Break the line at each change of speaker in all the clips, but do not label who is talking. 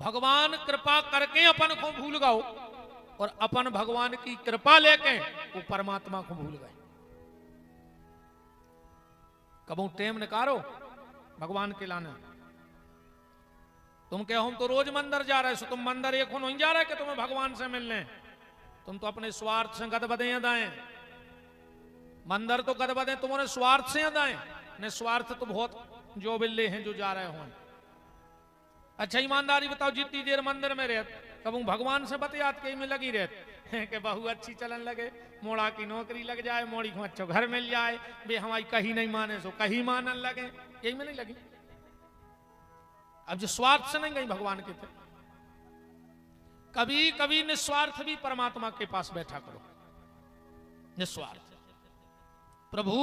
भगवान कृपा करके अपन को भूल गओ और अपन भगवान की कृपा लेके वो परमात्मा को भूल गए। कबू टेम निकारो भगवान के लाने। तुम कहो हम तो रोज मंदिर जा रहे हो, तुम मंदिर एक नहीं जा रहे कि तुम्हें भगवान से मिलने। तुम तो अपने स्वार्थ से गदबदे दाएं। मंदिर तो गदबदे तुम्हारे स्वार्थ से दाएं, निस्वार्थ तो बहुत जो बिल्ले हैं जो जा रहे हो। अच्छा ईमानदारी बताओ, जितनी देर मंदिर में रहते कबू भगवान से बतियात के में लगी रहते कि बहू अच्छी चलन लगे, मोड़ा की नौकरी लग जाए, मोड़ी को अच्छा घर मिल जाए, बे हमारी कहीं नहीं माने सो कहीं मानन लगे, यही में नहीं लगी। अब जो स्वार्थ से नहीं गई भगवान के थे, कभी कभी निस्वार्थ भी परमात्मा के पास बैठा करो। निस्वार्थ, प्रभु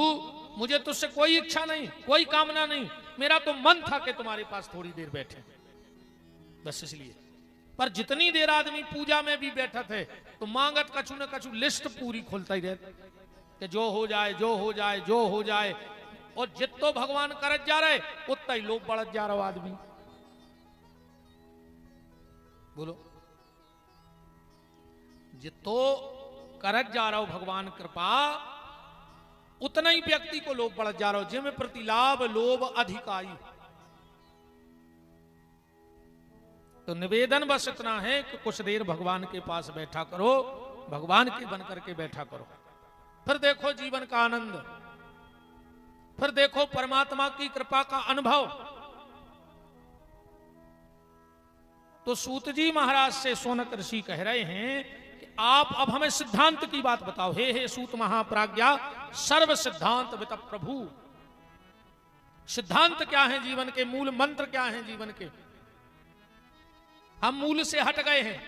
मुझे तुझसे कोई इच्छा नहीं, कोई कामना नहीं, मेरा तो मन था कि तुम्हारे पास थोड़ी देर बैठे, बस इसलिए। पर जितनी देर आदमी पूजा में भी बैठा थे तो मांगत कछु न कछु लिस्ट पूरी खोलता ही रहता कि जो हो जाए जो हो जाए जो हो जाए। और जितो भगवान करत जा रहे उतना ही लोग बढ़त जा रहा आदमी। बोलो, जितो करत जा रहा हो भगवान कृपा उतना ही व्यक्ति को लोभ बढ़त जा रहा हो, जिनमें प्रति लाभ लोभ अधिकारी। तो निवेदन बस इतना है कि कुछ देर भगवान के पास बैठा करो, भगवान के बन करके बैठा करो, फिर देखो जीवन का आनंद, फिर देखो परमात्मा की कृपा का अनुभव। तो सूत जी महाराज से शौनक ऋषि कह रहे हैं कि आप अब हमें सिद्धांत की बात बताओ। हे सूत महाप्राज्ञा, सर्व सिद्धांत वित प्रभु। सिद्धांत क्या है जीवन के, मूल मंत्र क्या है जीवन के। हम मूल से हट गए हैं,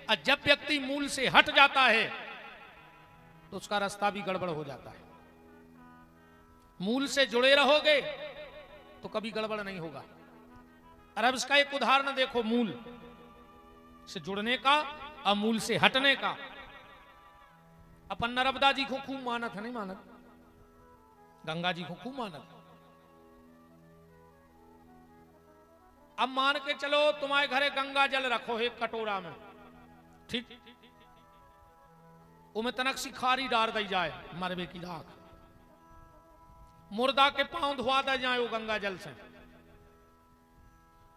और जब व्यक्ति मूल से हट जाता है तो उसका रास्ता भी गड़बड़ हो जाता है। मूल से जुड़े रहोगे तो कभी गड़बड़ नहीं होगा। और अब इसका एक उदाहरण देखो, मूल से जुड़ने का और मूल से हटने का। अपन नर्मदा जी को खूब मानत है, नहीं मानत? गंगा जी को खूब मानत। अब मान के चलो तुम्हारे घरे गंगा जल रखो एक कटोरा में, ठीक, उमें तनक सी खारी डाल दी जाए, मरबे की राख, मुर्दा के पांव धुआ दे जाए वो गंगा जल से।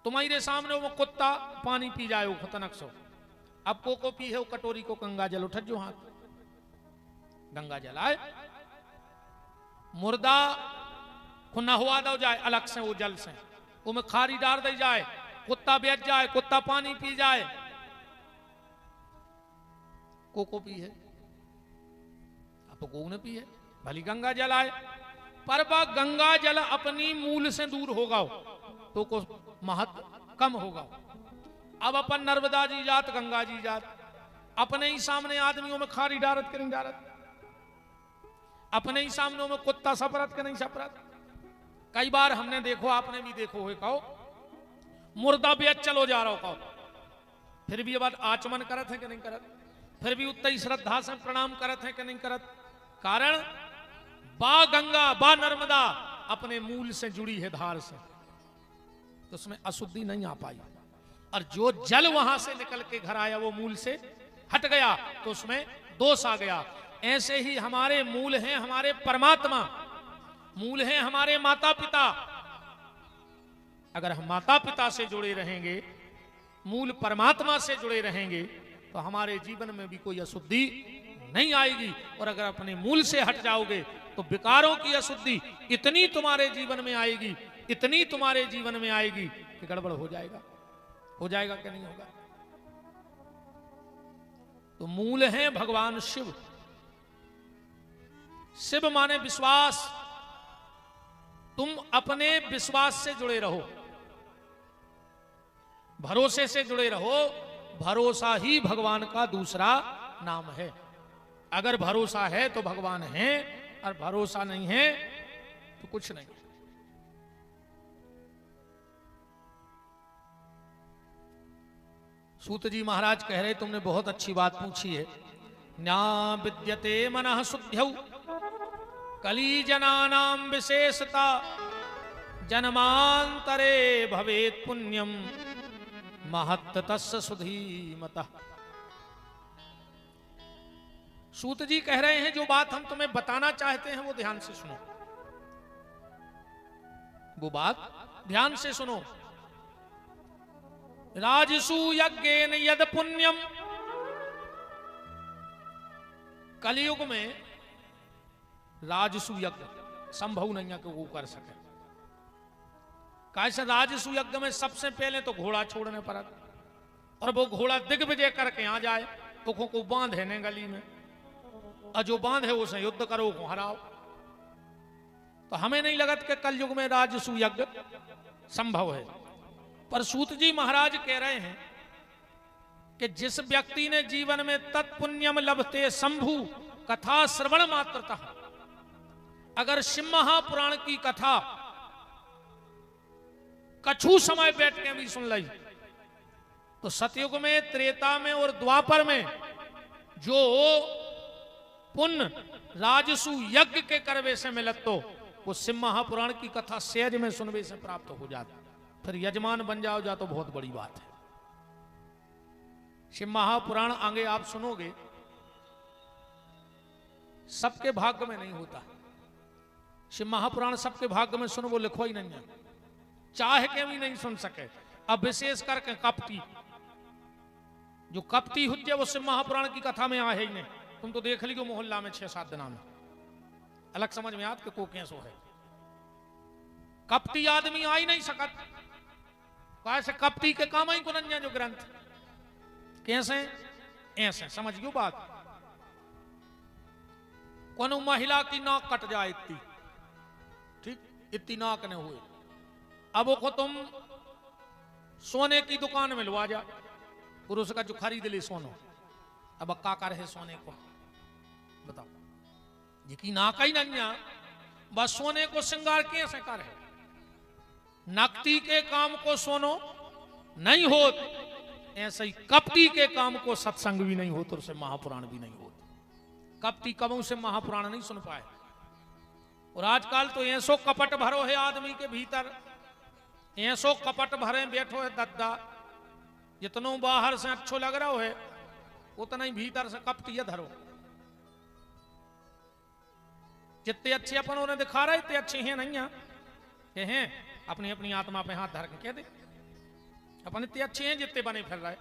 तुम्हारे सामने वो कुत्ता पानी पी जाए वो तनक सो। अब को पी है वो कटोरी को गंगा जल, उठ जो हाथ गंगा जल आए, मुर्दा को नहवा दो जाए अलग से वो जल से, उमें खारी डाल दी जाए, कुत्ता बैठ जाए, कुत्ता पानी पी जाए, को पी है, अब को ने पी है, भली गंगा जल आए। पर वह गंगा जल अपनी मूल से दूर होगा तो को महत्व कम होगा। अब अपन नर्मदा जी जात गंगा जी जात, अपने ही सामने आदमियों में खारी डारत के नहीं डारत, अपने ही सामने में कुत्ता सपरत के नहीं सपरत। कई बार हमने देखो, आपने भी देखो है, कहो मुर्दा भी चलो जा रहा हो, कहो फिर भी ये बात आचमन करत है कि नहीं करत, फिर भी उतना ही श्रद्धा से प्रणाम करत है कि नहीं करत। कारण बा गंगा बा नर्मदा अपने मूल से जुड़ी है धार से, तो उसमें अशुद्धि नहीं आ पाई। और जो जल वहां से निकल के घर आया वो मूल से हट गया तो उसमें दोष आ गया। ऐसे ही हमारे मूल हैं हमारे परमात्मा, मूल हैं हमारे माता पिता। अगर हम माता पिता से जुड़े रहेंगे, मूल परमात्मा से जुड़े रहेंगे, तो हमारे जीवन में भी कोई अशुद्धि नहीं आएगी। और अगर अपने मूल से हट जाओगे तो विकारों की अशुद्धि इतनी तुम्हारे जीवन में आएगी, इतनी तुम्हारे जीवन में आएगी कि गड़बड़ हो जाएगा। हो जाएगा कि नहीं होगा? तो मूल है भगवान शिव। शिव माने विश्वास। तुम अपने विश्वास से जुड़े रहो, भरोसे से जुड़े रहो। भरोसा ही भगवान का दूसरा नाम है। अगर भरोसा है तो भगवान है, और भरोसा नहीं है तो कुछ नहीं। सूत जी महाराज कह रहे तुमने बहुत अच्छी बात पूछी है। न्या विद्यते मनः शुद्ध्यौ कली जनानाम विशेषता जन्मांतरे भवेत पुण्यम महत्त तस्य सुधीमतः। सूत जी कह रहे हैं जो बात हम तुम्हें बताना चाहते हैं वो ध्यान से सुनो, वो बात ध्यान से सुनो। राजसु यज्ञेन यद पुण्यम, कलयुग में राजसु यज्ञ संभव नहीं है कि वो कर सके। कैसे राजसु यज्ञ में सबसे पहले तो घोड़ा छोड़ने पड़ा, और वो घोड़ा दिग्विजय करके आ जाए तो को बांधे ने गली में, और जो बांधे उसे युद्ध करो को हराओ। तो हमें नहीं लगता कि कल युग में राजसु यज्ञ संभव है। पर सूत जी महाराज कह रहे हैं कि जिस व्यक्ति ने जीवन में तत्पुण्यम लभते शंभु कथा श्रवण मात्रतः, अगर शिव महापुराण की कथा कछु समय बैठ के भी सुन ली तो सतयुग में, त्रेता में और द्वापर में जो पुण्य राजसु यज्ञ के करवे से मिलत तो वो शिव महापुराण की कथा सहज में सुनवे से प्राप्त हो जाता। फिर यजमान बन जाओ जा तो बहुत बड़ी बात है। शिव महापुराण आगे आप सुनोगे, सबके भाग्य में नहीं होता। शिव महापुराण सबके भाग्य में सुनो वो लिखो ही नहीं है, चाह के भी नहीं सुन सके। अब विशेष करके कपटी, जो कपटी हुज्जे वो शिव महापुराण की कथा में आ ही नहीं। तुम तो देख लीजिए मोहल्ला में 6-7 दिना में अलग समझ में आत के को कैसो है। कपटी आदमी आ ही नहीं सकत, कैसे कपटी के काम ही गुनन्या जो ग्रंथ कैसे ऐसे समझियो बात। कोनो महिला की नाक कट जाए इतनी, ठीक इतनी नाक ने हुए, अब वो को तुम सोने की दुकान में लवा जा, पुरुष का जो खरीद ले सोनो, अब का कर है सोने को बताओ, जिकी नाक ही नहीं बस सोने को श्रृंगार कैसे कर है। नकती के काम को सोनो नहीं होत, ऐसे ही कपटी के काम को सत्संग भी नहीं हो तो उसे महापुराण भी नहीं होता। कपटी कबों से महापुराण नहीं सुन पाए। और आजकल तो ऐसो कपट भरो है आदमी के भीतर, ऐसो कपट भरे बैठो है दद्दा, जितनो बाहर से अच्छो लग रहा है उतना ही भीतर से कपटी धरो। जितने अच्छे अपन उन्हें दिखा रहे इतने अच्छे हैं नहीं हैं, अपनी अपनी आत्मा पे हाथ धर के कह दे अपन इतने अच्छे हैं जितने बने फिर रहे।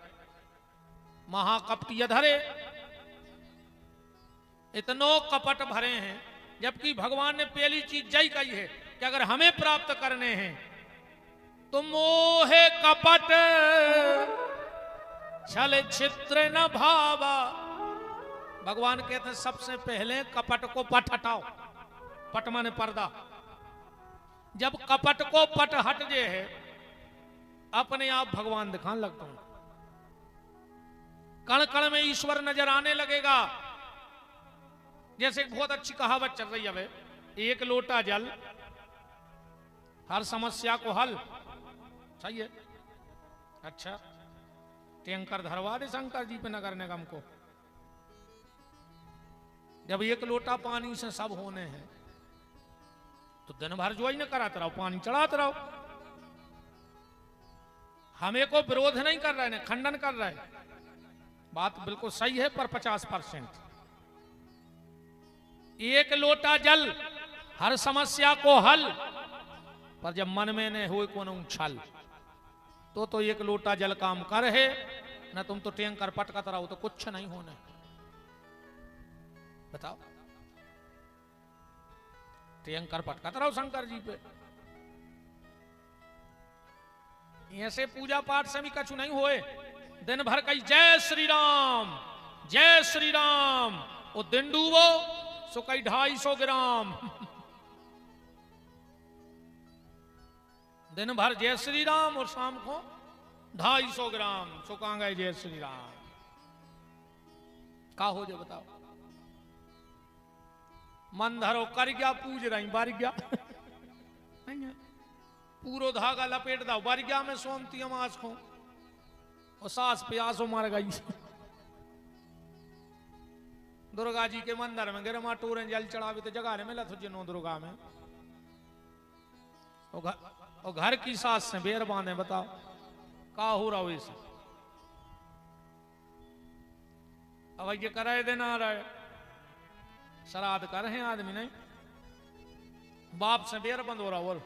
महाकपटी धरे, इतनो कपट भरे हैं, जबकि भगवान ने पहली चीज जय कही है कि अगर हमें प्राप्त करने हैं तो मोहे कपट छल छित्र न भावा। भगवान कहते हैं सबसे पहले कपट को पट हटाओ, पट माने पर्दा। जब कपट को पट हट जे है अपने आप भगवान दिखाने लगता हूं, कण कण में ईश्वर नजर आने लगेगा। जैसे बहुत अच्छी कहावत चल रही है, एक लोटा जल हर समस्या को हल। सही है, अच्छा टैंकर धरवा दे शंकर जी पे नगर निगम को। जब एक लोटा पानी से सब होने हैं तो दिन भर जो ही न कराते रहो, पानी चढ़ाते रहो। हमें को विरोध नहीं कर रहे हैं, खंडन कर रहे हैं, बात बिल्कुल सही है पर 50%। एक लोटा जल हर समस्या को हल, पर जब मन में न हो को छल तो एक लोटा जल काम कर है न। तुम तो टैंकर पटकत रहो तो कुछ नहीं होने। बताओ, टैंकर पटकत रहो शंकर जी पे, ऐसे पूजा पाठ से भी कछु नहीं होए। दिन भर कही जय श्री राम जय श्री राम, वो दिन डूबो सो कई 250 ग्राम। दिन भर जय श्री राम और शाम को 250 ग्राम। सो कहां गए जय श्री राम, का हो जो बताओ। मन धरो कर गया पूज रही बार गया पूरो धागा लपेट दो बार गया में सोमती मास को और सास प्यासो मार गई। दुर्गा जी के मंदिर में गिरमा टूरे जल चढ़ावे तो जगह मिला तुझे नो दुर्गा में। और घर की सास से बेर बांधे बताओ। का हो रहा हो इसे अब ये कराए देना आ रहा है, श्राद्ध कर रहे हैं आदमी नहीं, बाप से बेर बंद हो रहा बोल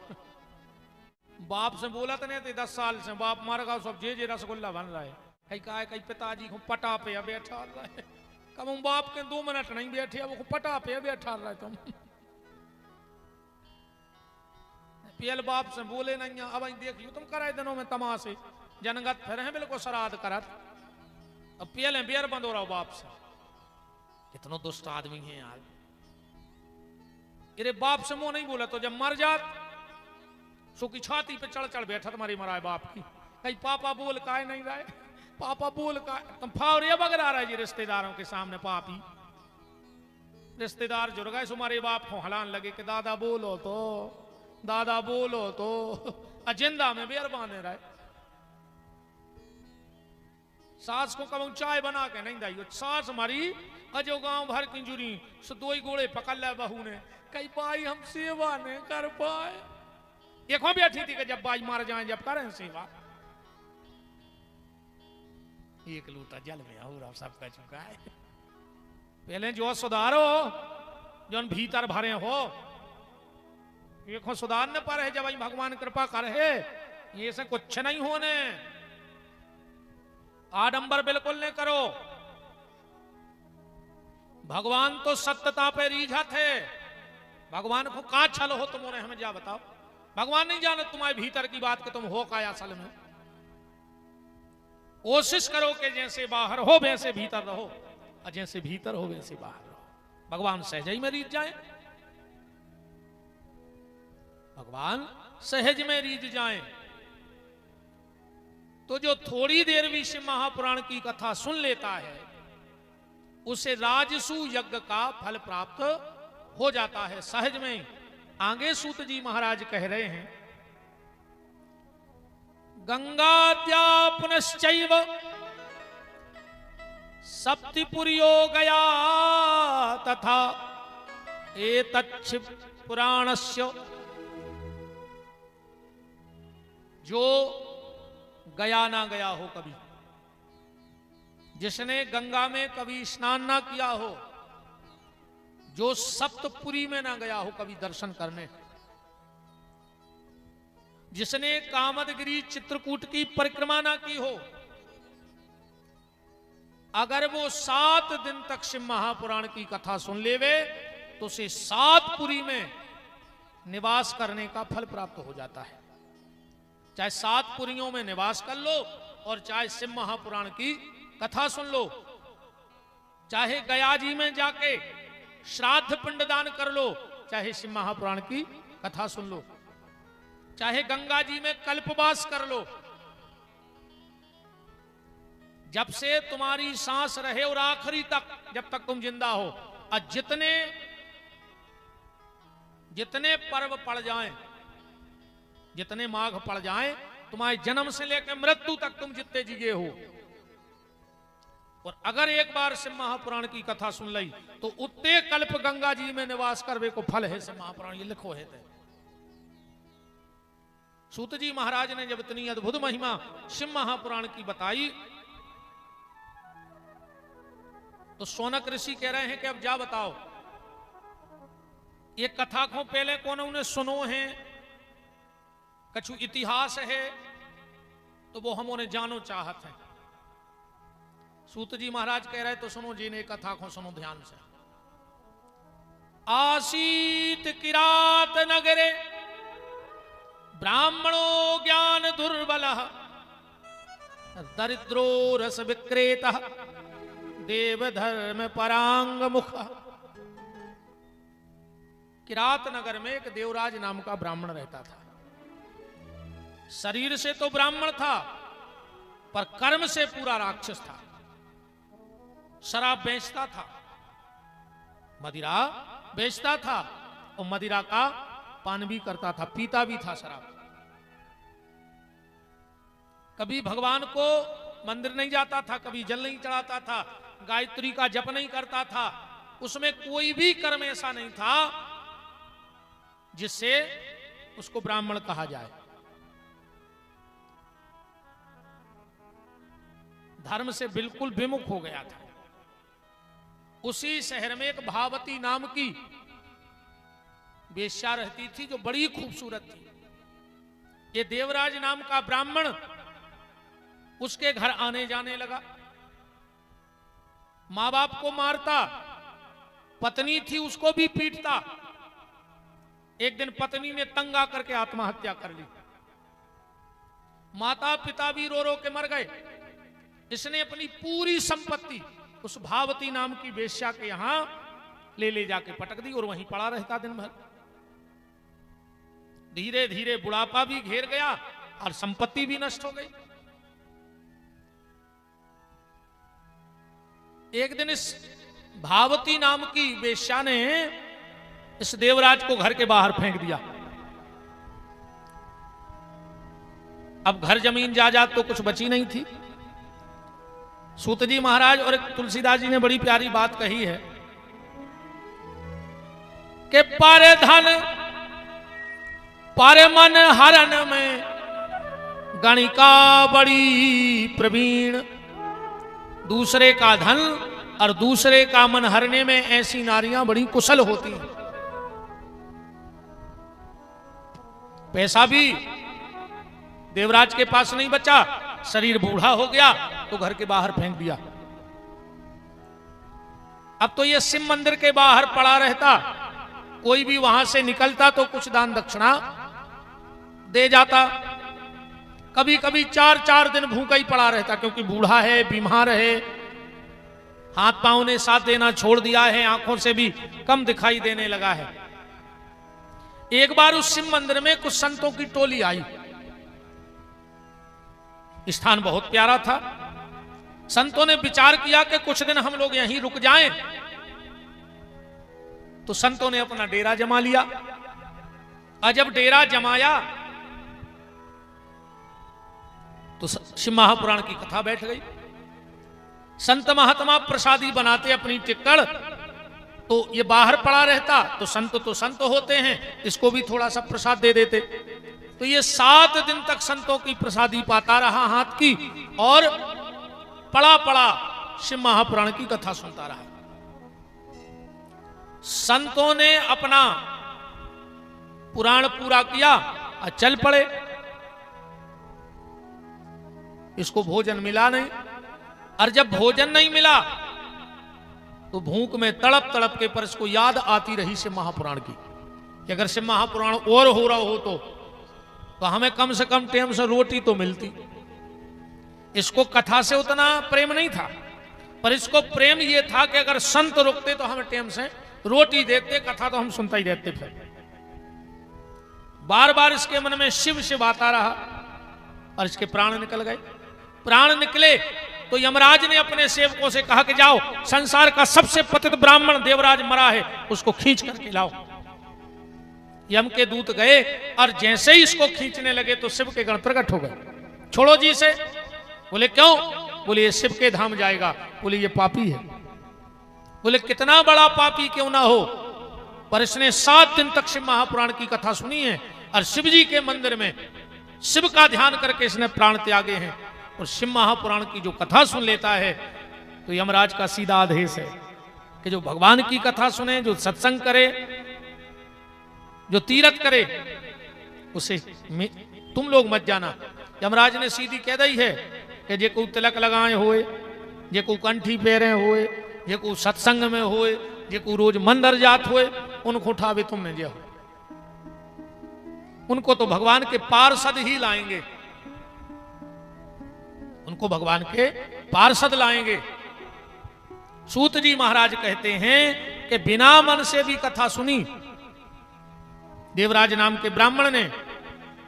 बाप से बोला तो नहीं थे 10 साल से, बाप मर गया सब जे रसगुल्ला बन रहा है, कहीं कहा है कहीं पिताजी को पटा पे बैठा रहा है, कब हम बाप के 2 मिनट नहीं बैठे वो पटा पे बैठा रहा है तुम पियल बाप से बोले नहीं। अब देख लियो तुम कराए दिनों में तमाशे जनगत फिर हैं बिल्कुल श्राद्ध करत, अब पियल बेर बंद हो रहा हो बाप से, कितनो दुष्ट आदमी है यार। अरे बाप से मुंह नहीं बोला तो जब मर जात सो की छाती पे चढ़ चढ़ बैठा तुम्हारी मराए बाप की, कहीं पापा बोल का नहीं रहा है, पापा बोल का तुम फावरिया बगरा रहा है जी रिश्तेदारों के सामने, पापी रिश्तेदार जुड़ गए तुम्हारे बाप को हलान लगे कि दादा बोलो तो, दादा बोलो तो, अजिंदा में बेर बांधे रहे। सास को कब चाय बना के नहीं दाई, सास हमारी अजो गांव भर की जुरी सो 2 गोले पकड़ लिया बहू ने, कई बाई हम सेवा नहीं कर पाए, एक बैठी थी कि जब बाई मार जाए जब करें सेवा, एक लूटा जल में और सब कह चुका है। पहले जो सुधारो जो भीतर भरे हो, एक सुधारने पर है जब भगवान कृपा कर है, ये से कुछ नहीं होने, आडंबर बिल्कुल नहीं करो। भगवान तो सत्यता पे रीझा थे, भगवान को का छल हो तुमने हमें जा बताओ, भगवान नहीं जाने तुम्हारे भीतर की बात कि तुम हो का असल में। कोशिश करो कि जैसे बाहर हो वैसे भीतर रहो, और जैसे भीतर हो वैसे बाहर रहो, भगवान सहज ही में रीझ जाए, भगवान सहज में रीझ जाए। तो जो थोड़ी देर भी शिव महापुराण की कथा सुन लेता है उसे राजसू यज्ञ का फल प्राप्त हो जाता है सहज में। आगे सूत जी महाराज कह रहे हैं, गंगाद्या पुनश्चैव सप्तिपुर्यो गया तथा एतच्छ पुराणस्य, जो गया ना गया हो कभी, जिसने गंगा में कभी स्नान ना किया हो, जो सप्तपुरी में ना गया हो कभी दर्शन करने, जिसने कामदगिरी चित्रकूट की परिक्रमा ना की हो, अगर वो 7 दिन तक शिव महापुराण की कथा सुन लेवे तो उसे 7 पुरी में निवास करने का फल प्राप्त हो जाता है। चाहे 7 पुरियों में निवास कर लो और चाहे शिव महापुराण की कथा सुन लो, चाहे गया जी में जाके श्राद्ध पिंडदान कर लो, चाहे शिव महापुराण की कथा सुन लो, चाहे गंगा जी में कल्पवास कर लो, जब से तुम्हारी सांस रहे और आखिरी तक जब तक तुम जिंदा हो, और जितने पर्व पड़ जाएं, जितने माघ पड़ जाएं, तुम्हारे जन्म से लेकर मृत्यु तक तुम जितने जिगे हो, और अगर एक बार शिव महापुराण की कथा सुन ली तो उतने कल्प गंगा जी में निवास करवे को फल है शिव महापुराण, ये लिखो है। सूत जी महाराज ने जब इतनी अद्भुत महिमा शिव महापुराण की बताई तो सोनक ऋषि कह रहे हैं कि अब जा बताओ, ये कथा को पहले कौन उन्हें सुनो है, कछु इतिहास है तो वो हम उन्हें जानो चाहत हैं। सूत जी महाराज कह रहे तो सुनो जी ने कथा को सुनो ध्यान से। आसीत किरात नगरे ब्राह्मणो ज्ञान दुर्बल दरिद्रो रस विक्रेता देवधर्म परांग मुख। किरात नगर में एक देवराज नाम का ब्राह्मण रहता था। शरीर से तो ब्राह्मण था पर कर्म से पूरा राक्षस था। शराब बेचता था, मदिरा बेचता था और मदिरा का पान भी करता था, पीता भी था शराब। कभी भगवान को मंदिर नहीं जाता था, कभी जल नहीं चढ़ाता था, गायत्री का जप नहीं करता था। उसमें कोई भी कर्म ऐसा नहीं था जिससे उसको ब्राह्मण कहा जाए। धर्म से बिल्कुल विमुख हो गया था। उसी शहर में एक भावती नाम की वेश्या रहती थी जो बड़ी खूबसूरत थी। ये देवराज नाम का ब्राह्मण उसके घर आने जाने लगा, मां बाप को मारता, पत्नी थी उसको भी पीटता। एक दिन पत्नी ने तंग आकर के आत्महत्या कर ली, माता पिता भी रो रो के मर गए। इसने अपनी पूरी संपत्ति उस भावती नाम की वेश्या के यहां ले जाके पटक दी और वहीं पड़ा रहता दिन भर। धीरे धीरे बुढ़ापा भी घेर गया और संपत्ति भी नष्ट हो गई। एक दिन इस भावती नाम की वेश्या ने इस देवराज को घर के बाहर फेंक दिया। अब घर जमीन जायदाद तो कुछ बची नहीं थी। सूत जी महाराज और तुलसीदास जी ने बड़ी प्यारी बात कही है कि पारे धन पारे मन हरण में गणिका बड़ी प्रवीण। दूसरे का धन और दूसरे का मन हरने में ऐसी नारियां बड़ी कुशल होती हैं। पैसा भी देवराज के पास नहीं बचा, शरीर बूढ़ा हो गया तो घर के बाहर फेंक दिया। अब तो ये शिव मंदिर के बाहर पड़ा रहता, कोई भी वहां से निकलता तो कुछ दान दक्षिणा दे जाता। कभी कभी 4-4 दिन भूखा ही पड़ा रहता, क्योंकि बूढ़ा है, बीमार है, हाथ पांव ने साथ देना छोड़ दिया है, आंखों से भी कम दिखाई देने लगा है। एक बार उस शिव मंदिर में कुछ संतों की टोली आई। स्थान बहुत प्यारा था। संतों ने विचार किया कि कुछ दिन हम लोग यहीं रुक जाएं। तो संतों ने अपना डेरा जमा लिया। और जब डेरा जमाया तो शिव महापुराण की कथा बैठ गई। संत महात्मा प्रसादी बनाते अपनी टिक्कड़, तो ये बाहर पड़ा रहता तो संत होते हैं, इसको भी थोड़ा सा प्रसाद दे देते। तो ये 7 दिन तक संतों की प्रसादी पाता रहा हाथ की, और पड़ा पड़ा शिव महापुराण की कथा सुनता रहा। संतों ने अपना पुराण पूरा किया और चल पड़े। इसको भोजन मिला नहीं, और जब भोजन नहीं मिला तो भूख में तड़प तड़प के पर इसको याद आती रही शिव महापुराण की कि अगर शिव महापुराण और हो रहा हो तो हमें कम से कम टाइम से रोटी तो मिलती। इसको कथा से उतना प्रेम नहीं था, पर इसको प्रेम ये था कि अगर संत रुकते तो हमें टाइम से रोटी देते, कथा तो हम सुनता ही रहते। फिर बार बार इसके मन में शिव शिव आता रहा और इसके प्राण निकल गए। प्राण निकले तो यमराज ने अपने सेवकों से कहा कि जाओ, संसार का सबसे पतित ब्राह्मण देवराज मरा है, उसको खींच करके लाओ। यम के दूत गए और जैसे ही इसको खींचने लगे तो शिव के गण प्रकट हो गए। छोड़ो जी से। बोले क्यों? बोले ये शिव के धाम जाएगा। बोले ये पापी है। बोले कितना बड़ा पापी क्यों ना हो, पर इसने 7 दिन तक शिव महापुराण की कथा सुनी है और शिव जी के मंदिर में शिव का ध्यान करके इसने प्राण त्यागे हैं। और शिव महापुराण की जो कथा सुन लेता है तो यमराज का सीधा आदेश है कि जो भगवान की कथा सुने, जो सत्संग करे, जो तीर्थ करे, उसे तुम लोग मत जाना। यमराज ने सीधी कह दी है कि जे को तिलक लगाए होए, जे को कंठी पेरे होए, जे को सत्संग में होए, जे को रोज मंदिर जात होए, उनको उठावे तुमने जो। उनको तो भगवान के पार्षद ही लाएंगे, उनको भगवान के पार्षद लाएंगे। सूत जी महाराज कहते हैं कि बिना मन से भी कथा सुनी देवराज नाम के ब्राह्मण ने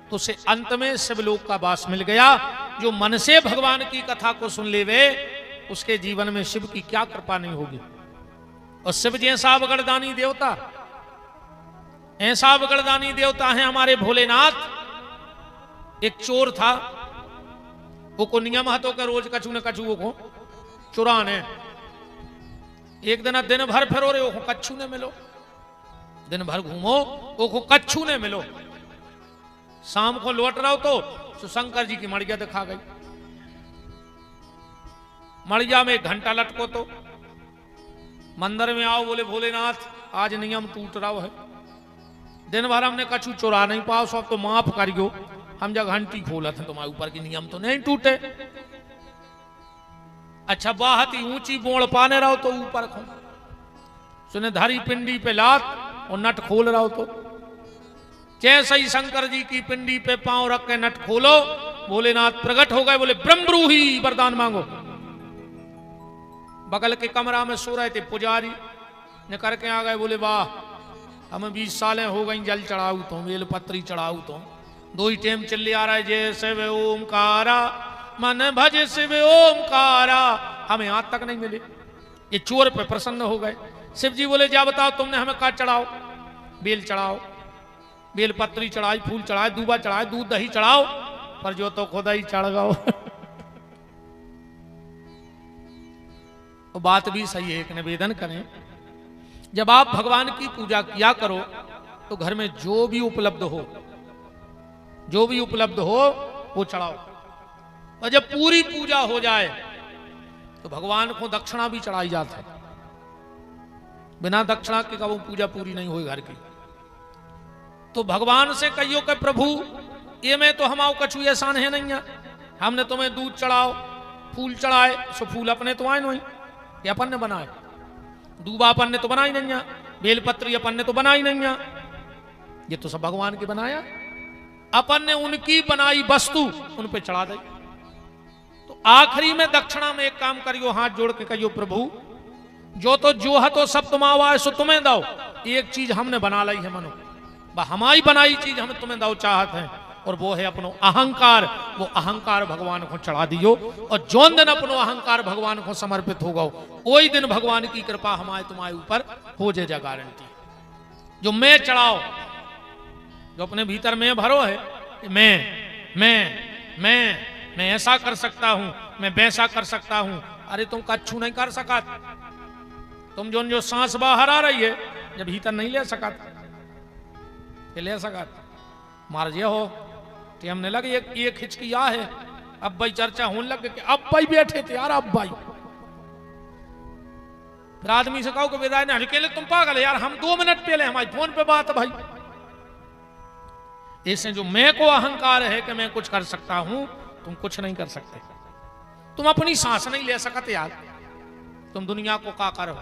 तो उसे अंत में शिवलोक का वास मिल गया। जो मन से भगवान की कथा को सुन लेवे उसके जीवन में शिव की क्या कृपा नहीं होगी। और शिव जैसा बगड़दानी देवता, ऐसा बगड़दानी देवता है हमारे भोलेनाथ। एक चोर था, वो को नियम हाथों का रोज कछू न कछू को चुराने। एक दिन भर फिरो रे, वो कच्छू ने मिलो, दिन भर घूमो, वो कच्छू ने मिलो। शाम को लौट रहा हो तो शंकर जी की मड़िया दिखा गई। मड़िया में घंटा लटको तो मंदिर में आओ, बोले भोलेनाथ आज नियम टूट रहा है, दिन भर हमने कछु चुरा नहीं पाओ, सब तो माफ करियो, हम जब घंटी खोला थे तुम्हारे ऊपर की नियम तो नहीं टूटे। अच्छा बहुत ही ऊंची बोड़ पाने रहो तो ऊपर खो, सुने धारी पिंडी पे लात और नट खोल रहा हो तो जैसे ही शंकर जी की पिंडी पे पांव रख के नट खोलो, भोलेनाथ प्रकट हो गए, बोले ब्रह्मरूही वरदान मांगो। बगल के कमरा में सो रहे थे पुजारी ने करके आ गए, बोले वाह हमें 20 सालें हो गई जल चढ़ाऊ तो, बेलपत्री चढ़ाऊ तो, 2 ही टेम चले आ रहा है, जय शिव ओमकारा मन भज शिव ओमकारा, हमें आज तक नहीं मिले। ये चोर पे प्रसन्न हो गए। शिव जी बोले जा बताओ तुमने हमें क्या चढ़ाओ, बेल चढ़ाओ, बेलपत्री चढ़ाई, फूल चढ़ाए, दूबा चढ़ाए, दूध दही चढ़ाओ, पर जो तो खुदा ही चढ़ गओ। तो बात भी सही है, एक निवेदन करें, जब आप भगवान की पूजा किया करो तो घर में जो भी उपलब्ध हो, जो भी उपलब्ध हो वो चढ़ाओ, और जब पूरी पूजा हो जाए तो भगवान को दक्षिणा भी चढ़ाई जाती है। बिना दक्षिणा के कभी पूजा पूरी नहीं हुई घर की। तो भगवान से कहियो कि प्रभु ये में तो हमाओ कछु एहसान है नहीं है, हमने तुम्हें दूध चढ़ाओ, फूल चढ़ाए, सो फूल अपने तो आए नहीं, ये अपन ने बनाए, दूबा अपन ने तो बनाई नहीं है, बेलपत्री अपन ने तो बनाई नहीं है, ये तो सब भगवान के बनाया, अपन ने उनकी बनाई वस्तु उन पे चढ़ा दी। तो आखिरी में दक्षिणा में एक काम करियो, हाथ जोड़ के कहियो प्रभु जो तो जो है तो सब तुम आवाज सो तुम्हें दो, एक चीज हमने बना ली है मनो, हमारी बनाई चीज हम तुम्हें दो चाहत हैं, और वो है अपनो अहंकार। वो अहंकार भगवान को चढ़ा दियो, और जौन दिन अपनो अहंकार भगवान को समर्पित होगा वही दिन भगवान की कृपा हमारे तुम्हारे ऊपर हो जाए गारंटी। जो मैं चढ़ाओ, जो अपने भीतर में भरो है, मैं ऐसा कर सकता हूं, मैं वैसा कर सकता हूं, अरे तुम कच्छू नहीं कर सका, तुम जो सांस बाहर आ रही है जब भीतर नहीं ले सका, ले सका मार जे हो कि हमने लगे ये खिचकिया है। अब भाई चर्चा होने लग कि अब भाई बैठे थे यार, अब भाई फिर आदमी से कहो कि विदाई ने अकेले तुम पागल यार, हम 2 मिनट पहले हमारी फोन पे बात भाई। ऐसे जो मैं को अहंकार है कि मैं कुछ कर सकता हूं, तुम कुछ नहीं कर सकते, तुम अपनी सांस नहीं ले सकते यार, तुम दुनिया को क्या करो।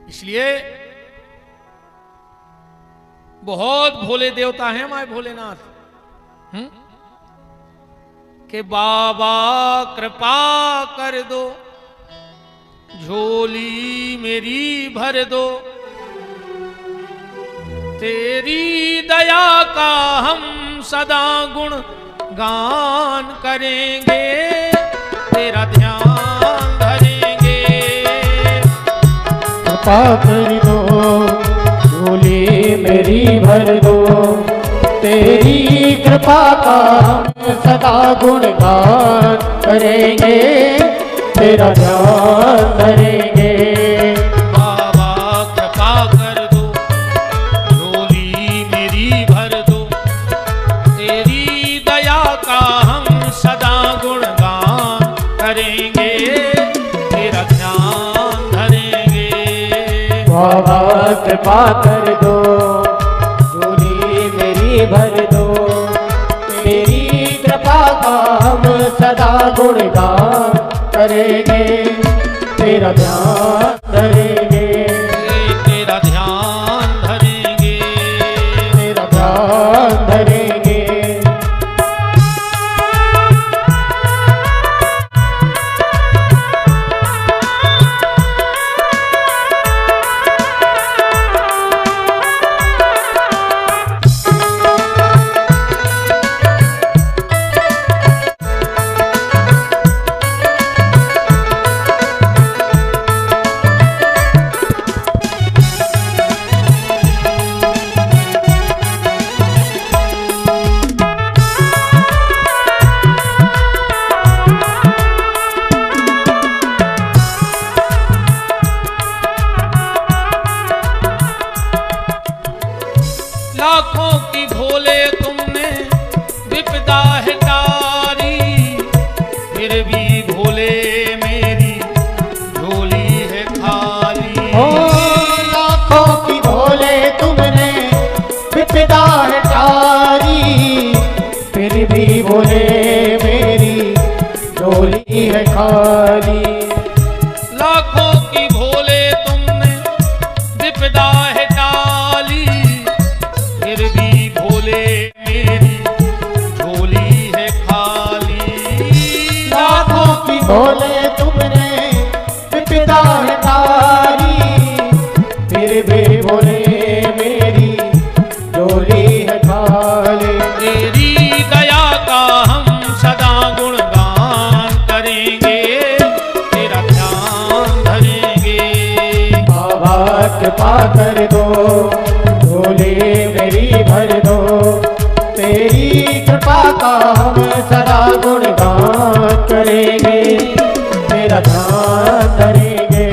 इसलिए बहुत भोले देवता हैं हमारे भोलेनाथ, के बाबा कृपा कर दो, झोली मेरी भर दो, तेरी दया का हम सदा गुण गान करेंगे, तेरा ध्यान धरेंगे।
कृपा कर दो, झोली मेरी भर दो, तेरी कृपा का हम सदा गुणगान करेंगे, तेरा ध्यान धरेंगे।
बाबा कृपा कर दो, झोली मेरी भर दो, तेरी दया का हम सदा गुणगान करेंगे, तेरा ध्यान धरेंगे।
बाबा कृपा कर दो, झोली मेरी भर दो, तेरी कृपा का हम सदा गुणगान करेंगे, तेरा ध्यान धरेंगे,
तेरा ध्यान धरेंगे,
तेरा ध्यान धरेंगे। बोले मेरी झोली है खाली।
लाखों की भोले तुमने विपदा है टाली, फिर भी भोले मेरी झोली है खाली।
लाखों की भोले तुमने विपदा है टाली, फिर भी बोले मेरी झोली है खाली।
तेरी दया का हम सदा गुणगान करेंगे, तेरा ध्यान धरेंगे।
बाबा कृपा कर दो, झोली मेरी भर दो, तेरी कृपा का हम सदा गुणगान करेंगे, तेरा ध्यान धरेंगे,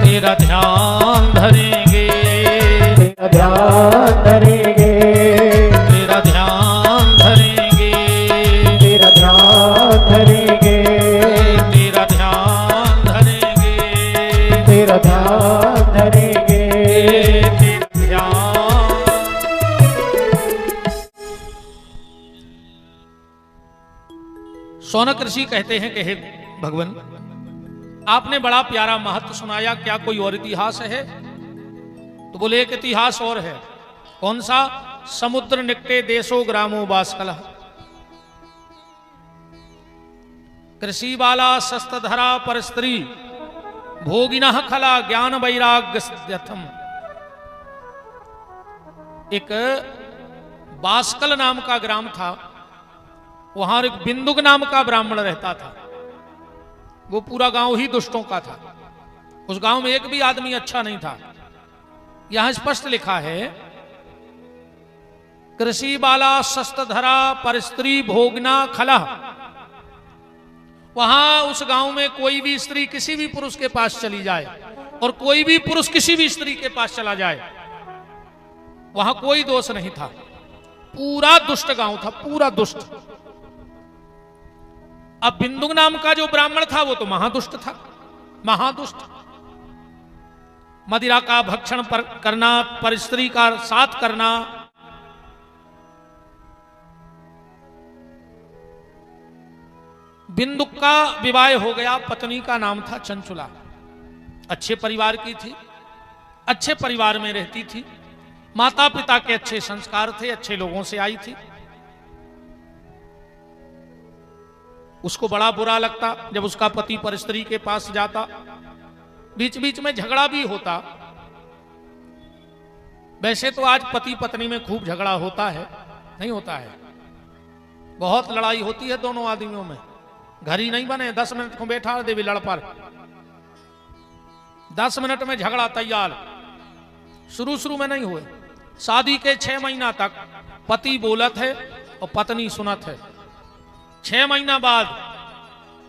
तेरा ध्यान धरेंगे,
तेरा ध्यान धरेंगे,
तेरा ध्यान धरेंगे,
तेरा ध्यान धरेंगे,
तेरा ध्यान धरेंगे,
तेरा ध्यान धरेंगे।
तेरा ध्यान। शौनक ऋषि कहते हैं कि हे भगवान, आपने बड़ा प्यारा महत्व सुनाया, क्या कोई और इतिहास है? तो बोले एक इतिहास और है। कौन सा? समुद्र निकटे देशो ग्रामो बासकल, कृषि बाला शस्त्रधरा पर स्त्री, भोगिनः खला ज्ञान वैराग्यथम। एक बासकल नाम का ग्राम था, वहां एक बिंदुक नाम का ब्राह्मण रहता था। वो पूरा गांव ही दुष्टों का था, उस गांव में एक भी आदमी अच्छा नहीं था। यहां स्पष्ट लिखा है, कृषि बाला शस्त्रधरा पर स्त्री भोगना खला। वहां उस गांव में कोई भी स्त्री किसी भी पुरुष के पास चली जाए और कोई भी पुरुष किसी भी स्त्री के पास चला जाए, वहां कोई दोष नहीं था। पूरा दुष्ट गांव था, पूरा दुष्ट। अब बिंदुक नाम का जो ब्राह्मण था वो तो महादुष्ट था, महादुष्ट। मदिरा का भक्षण करना, पर स्त्री का साथ करना, बिंदुक का विवाह हो गया, पत्नी का नाम था चंचुला। अच्छे परिवार की थी, अच्छे परिवार में रहती थी, माता पिता के अच्छे संस्कार थे, अच्छे लोगों से आई थी। उसको बड़ा बुरा लगता जब उसका पति पर स्त्री के पास जाता, बीच बीच में झगड़ा भी होता। वैसे तो आज पति पत्नी में खूब झगड़ा होता है, नहीं होता है? बहुत लड़ाई होती है दोनों आदमियों में। घर ही नहीं बने, 10 मिनट को बैठा देवी लड़ पर, 10 मिनट में झगड़ा तैयार। शुरू शुरू में नहीं हुए, शादी के 6 महीना तक पति बोलत है और पत्नी सुनत है। 6 महीना बाद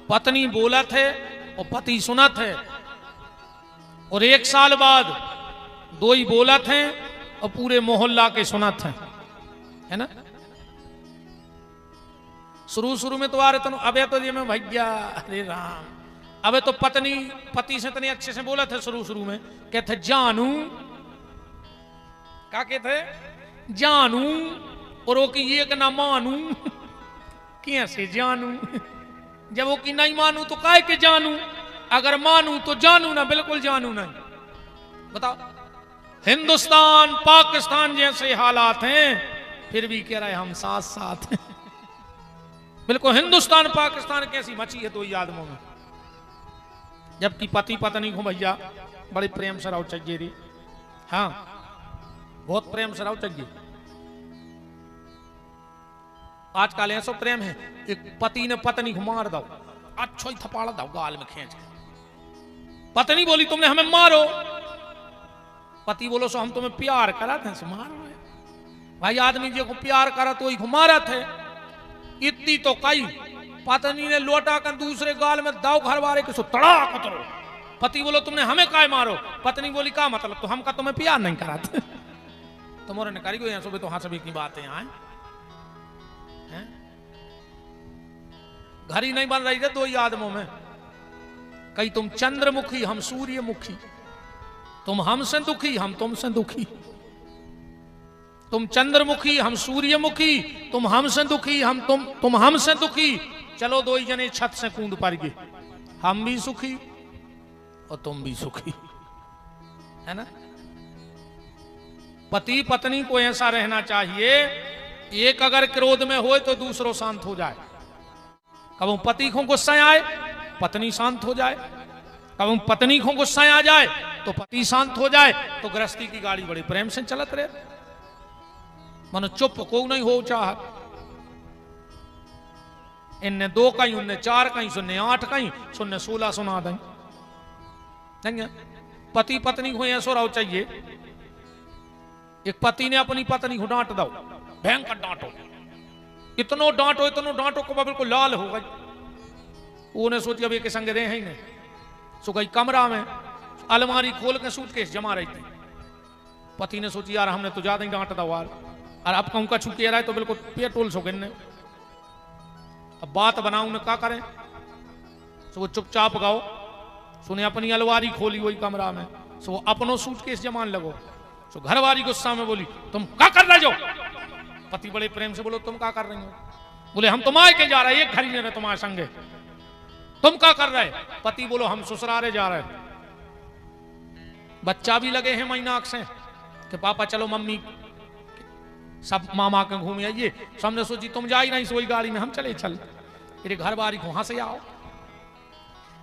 पत्नी बोलत है और पति सुनत है, और 1 साल बाद 2 ही बोलत हैं और पूरे मोहल्ला के सुनत हैं, है ना? शुरू शुरू में तो आ रहे तो अबे तो ये मैं भैया, अरे राम, अबे तो पत्नी पति से इतने अच्छे से बोला थे शुरू शुरू में, कहते जानू, क्या कहते? जानू, और वो की ये कि ना मानू, कैसे जानू? जब वो की नहीं मानू तो काहे के जानू? अगर मानू तो जानू ना, बिल्कुल जानू नहीं। बताओ, हिंदुस्तान पाकिस्तान जैसे हालात हैं, फिर भी कह रहे हम साथ साथ हैं। बिल्कुल हिंदुस्तान पाकिस्तान कैसी मची है 2 ही आदमों में। जबकि पति पत्नी को भैया बड़े प्रेम से रहो चाहिए रे, हाँ बहुत प्रेम से रहो चाहिए। आजकल ऐसा प्रेम है, एक पति ने पत्नी को मार दो, अच्छा ही थपाड़ा दो गाल में खींच के। पत्नी बोली तुमने हमें मारो, पति बोलो सो हम तुम्हें प्यार करा थे, सो मारो। भाई आदमी जी को प्यार करा तो ही मारा थे। इतनी तो कई, पत्नी ने लोटा कर दूसरे गाल में दाव घरवारे के सो तड़ाक उतरो। पति बोलो तुमने हमें काय मारो, पत्नी बोली का मतलब, तो हम का तुम्हें प्यार नहीं करा थे। तुम्हारे ने करी यहाँ सुबह तो हाँ सभी की बातें आए, घर ही नहीं बन रही थे 2 ही आदमों में। कहीं तुम चंद्रमुखी हम सूर्यमुखी, तुम हमसे दुखी हम तुमसे दुखी। तुम चंद्रमुखी हम सूर्यमुखी, तुम हमसे दुखी हम तुम हमसे दुखी, चलो दो ही जने छत से कूद पड़ गए, हम भी सुखी और तुम भी सुखी, है ना। पति पत्नी को ऐसा रहना चाहिए, एक अगर क्रोध में हो तो दूसरो शांत हो जाए। कब पति को गुस्सा आए पत्नी शांत हो जाए, कब पत्नी को गुस्सा आ जाए तो पति शांत हो जाए, तो गृहस्थी की गाड़ी बड़ी प्रेम से चलत रहे। मनो चुप को नहीं हो चाह, इनने 2 कहीं उनने 4 कहीं सुनने 8 कहीं सुनने 16 सुना दें। पति पत्नी को ऐसा रहो चाहिए, एक पति ने अपनी पत्नी को डांट दो, भयंकर डांटो, इतनो डांटो को बिल्कुल लाल हो गई। वो ने सोची अब एक संग रहे ही नहीं, सो गई कमरा में अलमारी खोल के सूटकेस जमा रही थी। पति ने सोची यार हमने तो ज्यादा ही डांट दो यार, और अब कहूं का छुके रहा है तो बिल्कुल पेट्रोल सो गिनने। अब बात बनाऊं ने क्या करें, सो वो चुपचाप गाओ, सुने अपनी अलमारी खोली वही कमरा में, सो वो अपनो सूटकेस जमान लगो। सो घरवाली गुस्सा में बोली तुम क्या कर रहे हो। पति बड़े प्रेम से बोलो तुम क्या कर रही हो। बोले हम तुम आए के जा रहे, एक घर ही नहीं रहे तुम्हारे संगे, तुम क्या कर रहे। पति बोलो हम ससुरारे जा रहे, बच्चा भी लगे हैं महीनाक से कि पापा चलो मम्मी सब मामा के घूम आइए। हमने सोची तुम जा ही नहीं सोई गाड़ी में, हम चले चल। तेरे घर बारी को वहां से आओ,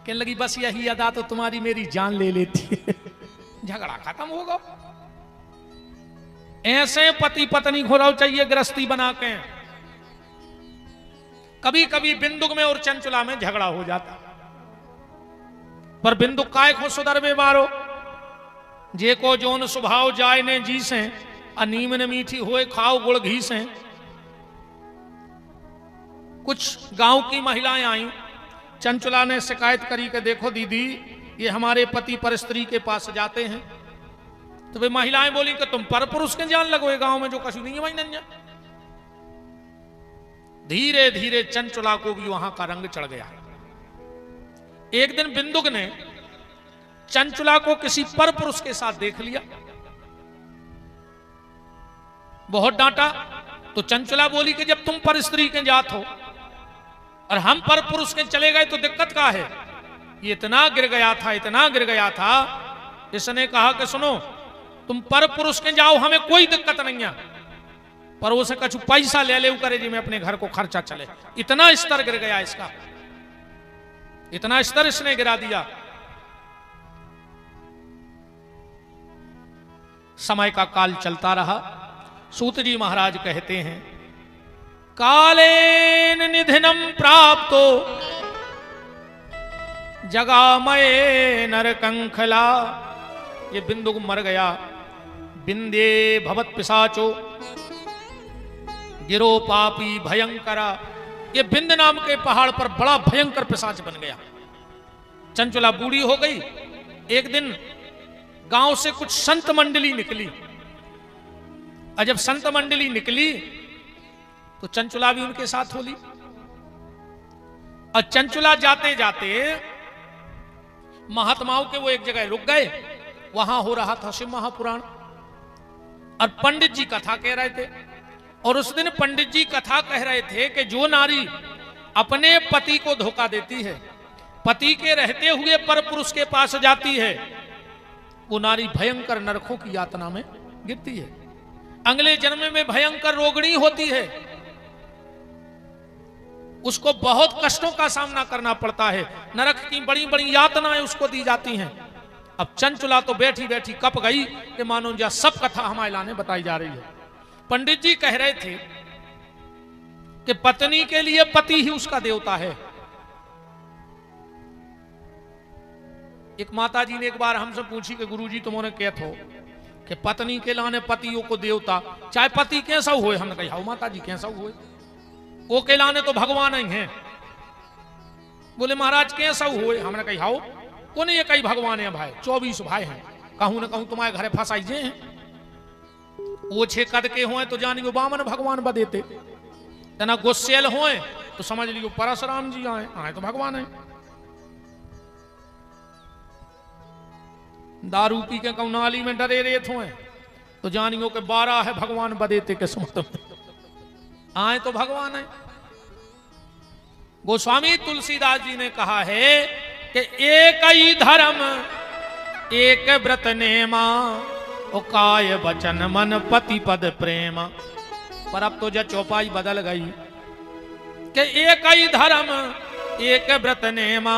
कहने लगी बस यही अदा तो तुम्हारी मेरी जान ले लेती है। झगड़ा खत्म होगा। ऐसे पति पत्नी को रहो चाहिए गृहस्थी बना के। कभी कभी बिंदुक में और चंचुला में झगड़ा हो जाता, पर बिंदुक काय को सुधर में मारो, जे को जोन स्वभाव जाय ने जी से, अनीम ने मीठी होए खाओ गुड़ घी से। कुछ गांव की महिलाएं आई, चंचुला ने शिकायत करी कि देखो दीदी ये हमारे पति पर स्त्री के पास जाते हैं। तो वे महिलाएं बोली कि तुम पर पुरुष के जान लगोए, गांव में जो कछु नहीं है वही नहीं। धीरे धीरे चंचुला को भी वहां का रंग चढ़ गया। एक दिन बिंदुक ने चंचुला को किसी पर पुरुष के साथ देख लिया, बहुत डांटा। तो चंचुला बोली कि जब तुम पर स्त्री के जात हो और हम पर पुरुष के चले गए तो दिक्कत क्या है। ये इतना गिर गया था, इतना गिर गया था। इसने कहा कि सुनो तुम पर पुरुष के जाओ, हमें कोई दिक्कत नहीं है, पर उसे कछु पैसा ले ले करे जी मैं अपने घर को खर्चा चले। इतना स्तर गिर गया इसका, इतना स्तर इसने गिरा दिया। समय का काल चलता रहा। सूत जी महाराज कहते हैं कालेन निधनम प्राप्तो जगामये नरकंखला। ये बिंदुक मर गया। बिंदे भवत पिशाचो गिरो पापी भयंकरा। ये बिंद नाम के पहाड़ पर बड़ा भयंकर पिशाच बन गया। चंचुला बूढ़ी हो गई। एक दिन गांव से कुछ संत मंडली निकली, और जब संत मंडली निकली तो चंचुला भी उनके साथ होली। और चंचुला जाते जाते महात्माओं के वो एक जगह रुक गए, वहां हो रहा था शिव महापुराण, और पंडित जी कथा कह रहे थे। और उस दिन पंडित जी कथा कह रहे थे कि जो नारी अपने पति को धोखा देती है, पति के रहते हुए पर पुरुष के पास जाती है, वो नारी भयंकर नरकों की यातना में गिरती है, अगले जन्म में भयंकर रोगिणी होती है, उसको बहुत कष्टों का सामना करना पड़ता है, नरक की बड़ी बड़ी यातनाएं उसको दी जाती हैं। अब चंचुला तो बैठी बैठी कप गई कि मानो जा सब कथा हमारे लाने बताई जा रही है। पंडित जी कह रहे थे कि पत्नी के लिए पति ही उसका देवता है। एक माता जी ने एक बार हमसे पूछी कि गुरुजी तुमने क्या थो कि पत्नी के लाने पतियों को देवता, चाहे पति कैसा हुए। हमने कहा हाउ माता जी कैसा हुए, वो के लाने तो भगवान ही हैं। बोले महाराज कैसा हुए। हमने कहा हाउ को नहीं, ये कई भगवान है भाई, 24 भाई हैं, कहूं न कहूं तुम्हारे घरे फंसाई जे हैं। वो 6 कद के हुए तो जानी वो बामन भगवान बदेते, तना गुस्सेल हुए तो समझ लियो परशुराम जी आए तो भगवान है। दारू पी के कहूं नाली में डरे रेत हुए तो जानियो के 12 है भगवान बदेते के सुमत में आए तो भगवान है। गोस्वामी तुलसीदास जी ने कहा है कि एक ही धर्म एक व्रत नेमा, ओ काय वचन मन पति पद प्रेम। पर अब तो जब चौपाई बदल गई कि एक ही धर्म एक व्रत नेमा,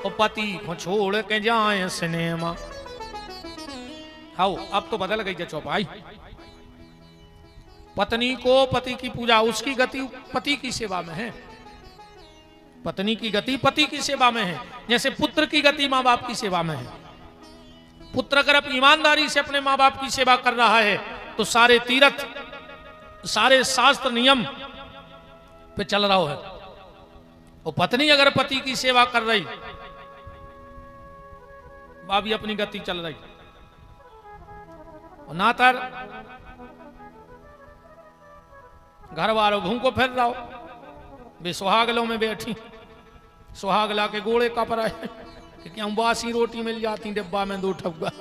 ओ पति को छोड़ के जाए सिनेमा। हाउ अब तो बदल गई जब चौपाई। पत्नी को पति की पूजा, उसकी गति पति की सेवा में है, पत्नी की गति पति की सेवा में है। जैसे पुत्र की गति माँ बाप की सेवा में है। पुत्र अगर अपनी ईमानदारी से अपने माँ बाप की सेवा कर रहा है तो सारे तीर्थ सारे शास्त्र नियम पे चल रहा है। और पत्नी अगर पति की सेवा कर रही, भाभी अपनी गति चल रही। और नातर घर वालों घूम को फिर रहा हो, वे सुहागलों में बैठी, सुहागला के गोले कप रहे कि क्या बासी रोटी मिल जाती डिब्बा में 2 ठप्पा।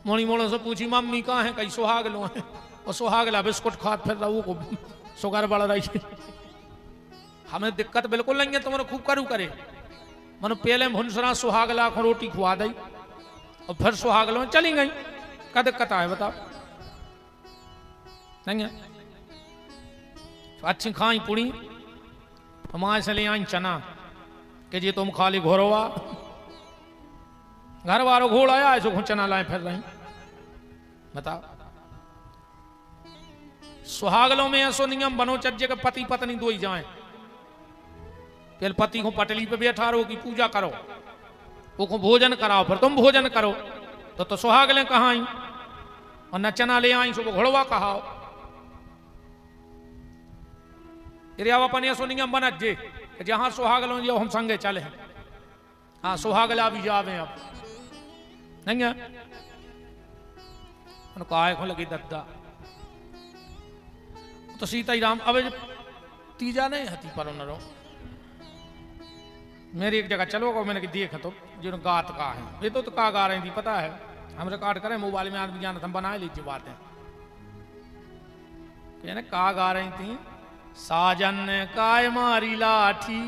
मोड़ी मोड़ों से पूछी मम्मी कहाँ है, कहीं सुहागलों है। और सुहागला बिस्कुट खात फिर रहा, वो शुगर बढ़ रही। हमें दिक्कत बिल्कुल नहीं है, तुम्हारे खूब करू करे। मनो पहले भुनसरा सुहागला को रोटी खुआ दी और फिर सुहागलों चली गई। क्या दिक्कत है बताओ? नहीं है अच्छी खाई पुड़ी, हमारे से ले आई चना कि जी तुम खाली घोरवा। घर वालों घोड़ आया ऐसे चना लाए फिर रही। बताओ सुहागलों में ऐसो नियम बनो चज्जे के पति पत्नी दो ही जाए। पहले पति को पटली पे बैठा रहो की पूजा करो, वो को भोजन कराओ, फिर तुम भोजन करो। तो सुहागलें कहाँ आई और न चना ले आई, सो घोड़वा कहाओ। अपन ऐसो नियम बना जे जहां सुहागलों जो हम संगे चले हैं। हाँ सुहागला भी जावे अब नहीं है। उनको आए को लगी दद्दा तो सीता ही राम अब तीजा नहीं हती पर उन्होंने मेरी एक जगह चलो को मैंने कि देख तो जो गात का है ये तो का गा रही थी पता है। हम रिकॉर्ड करें मोबाइल में आदमी जाना, हम बना लीजिए बातें। का गा रही थी, साजन काय मारी लाठी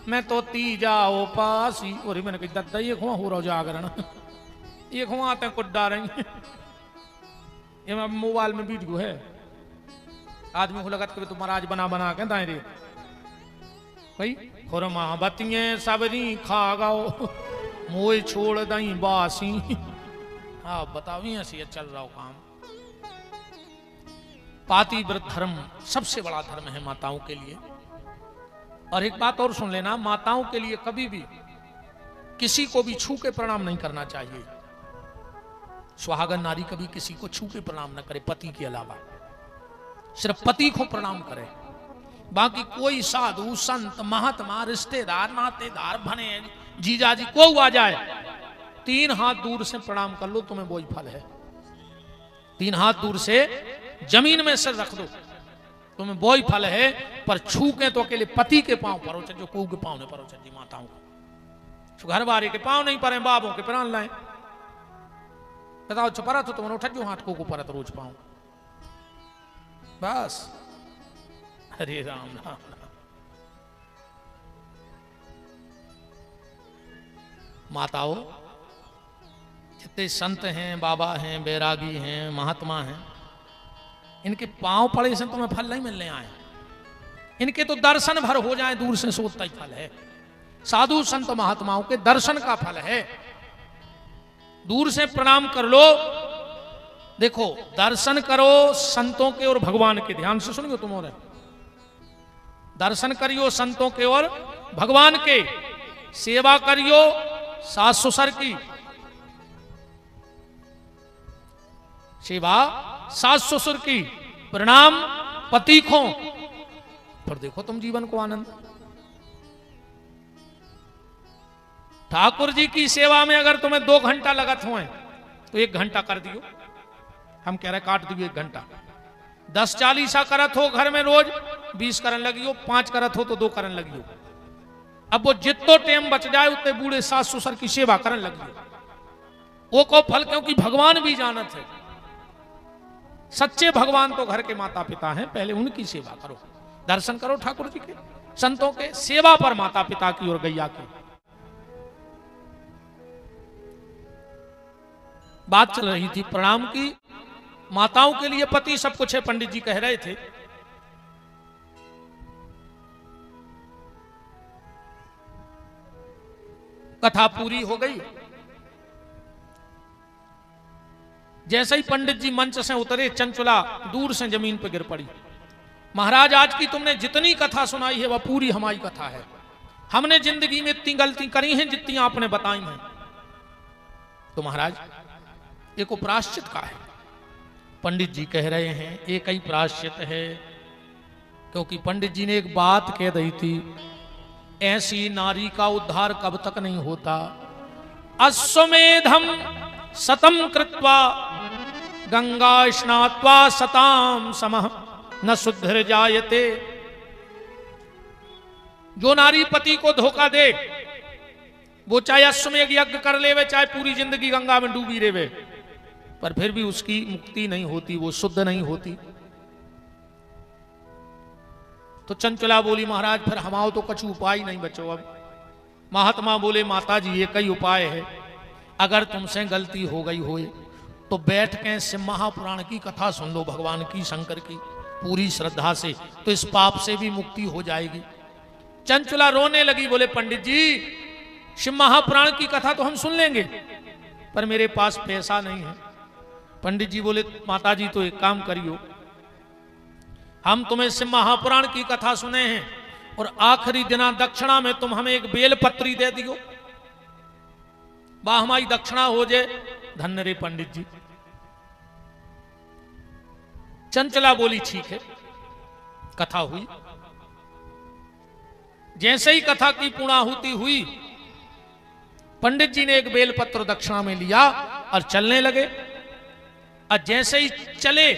मैं तो तीजाओ पासी। और मैंने कही दद्दा ये खुआ हो रहा जागरण, ये खुआ आते कुड्डा रही। ये मोबाइल में वीडियो है, आदमी को लगत के तुम महाराज बना बना के दाए रे भाई खुरमा बतिये सबरी खा गाओ मोए छोड़ दई बासी। हाँ बताओ ऐसी चल रहा हो काम। पातिव्रत धर्म सबसे बड़ा धर्म है माताओं के लिए। और एक बात और सुन लेना, माताओं के लिए कभी भी किसी को भी छू के प्रणाम नहीं करना चाहिए। सुहागन नारी कभी किसी को छू के प्रणाम न करे पति के अलावा, सिर्फ पति को प्रणाम करे। बाकी कोई साधु संत महात्मा रिश्तेदार नातेदार भने जीजा जी को आ जाए 3 हाथ दूर से प्रणाम कर लो, तुम्हें वही फल है। 3 हाथ दूर से जमीन में सिर रख दो, तुम्हें वही फल है। पर छू के तो अकेले पति के पांव परो जो को के पांव ने परो जी माताओं को घर वाले के पांव नहीं परे, बाबों के प्राण लाए। बताओ छपरा तो तुम उठ जो हाथ को परत रोज पाओ बस। हरे राम राम राम। माताओं जितने संत हैं, बाबा हैं, बैरागी हैं, महात्मा हैं, इनके पांव पड़े से तुम्हें फल नहीं मिलने आए। इनके तो दर्शन भर हो जाए दूर से सोचता ही फल है। साधु संत महात्माओं के दर्शन का फल है। दूर से प्रणाम कर लो। देखो दर्शन करो संतों के और भगवान के, ध्यान से सुनियो तुम। और दर्शन करियो संतों के और भगवान के, सेवा करियो सास ससुर की, सेवा सास ससुर की, प्रणाम पति को। फिर देखो तुम जीवन को आनंद। ठाकुर जी की सेवा में अगर तुम्हें 2 घंटा लगत हुए तो 1 घंटा कर दियो। हम कह रहे काट दियो 1 घंटा। 10 चालीसा करत हो घर में रोज 20 करन लगियो, 5 करत हो तो 2 करन लगियो। अब वो जितो टाइम बच जाए उतने बूढ़े सास ससुर की सेवा करन लगियो। वो को फल क्योंकि भगवान भी जानत है सच्चे भगवान तो घर के माता पिता हैं, पहले उनकी सेवा करो, दर्शन करो ठाकुर जी के, संतों के, सेवा पर माता पिता की और गैया की। बात चल रही थी प्रणाम की। माताओं के लिए पति सब कुछ है, पंडित जी कह रहे थे। कथा पूरी हो गई। जैसे ही पंडित जी मंच से उतरे, चंचुला दूर से जमीन पर गिर पड़ी। महाराज, आज की तुमने जितनी कथा सुनाई है वह पूरी हमारी कथा है। हमने जिंदगी में इतनी गलती करी हैं जितनी आपने बताई हैं। तो महाराज, एक प्रायश्चित का है। पंडित जी कह रहे हैं एक ही प्रायश्चित है, क्योंकि पंडित जी ने एक बात कह दी थी, ऐसी नारी का उद्धार कब तक नहीं होता। अश्वमेधम सतम कृत्वा गंगा स्नात्वा सताम समः न शुद्धर जायते। जो नारी पति को धोखा दे, वो चाहे अश्वमेध यज्ञ कर लेवे, चाहे पूरी जिंदगी गंगा में डूबी रेवे, पर फिर भी उसकी मुक्ति नहीं होती, वो शुद्ध नहीं होती। तो चंचला बोली, महाराज फिर हमाओ तो कुछ उपाय नहीं बचो। अब महात्मा बोले, माता जी एक ही उपाय है, अगर तुमसे गलती हो गई होए तो बैठ के शिव महापुराण की कथा सुन लो, भगवान की, शंकर की, पूरी श्रद्धा से, तो इस पाप से भी मुक्ति हो जाएगी। चंचला रोने लगी, बोले पंडित जी शिव महापुराण की कथा तो हम सुन लेंगे, पर मेरे पास पैसा नहीं है। पंडित जी बोले, माता जी तो एक काम करियो, हम तुम्हें शिव महापुराण की कथा सुने हैं और आखिरी दिना दक्षिणा में तुम हमें एक बेलपत्री दे दियो, बा हमारी दक्षिणा हो जाए। धन्य रे पंडित जी। चंचला बोली, ठीक है। कथा हुई। जैसे ही कथा की पूर्णाहुति हुई, पंडित जी ने एक बेलपत्र दक्षिणा में लिया और चलने लगे। और जैसे ही चले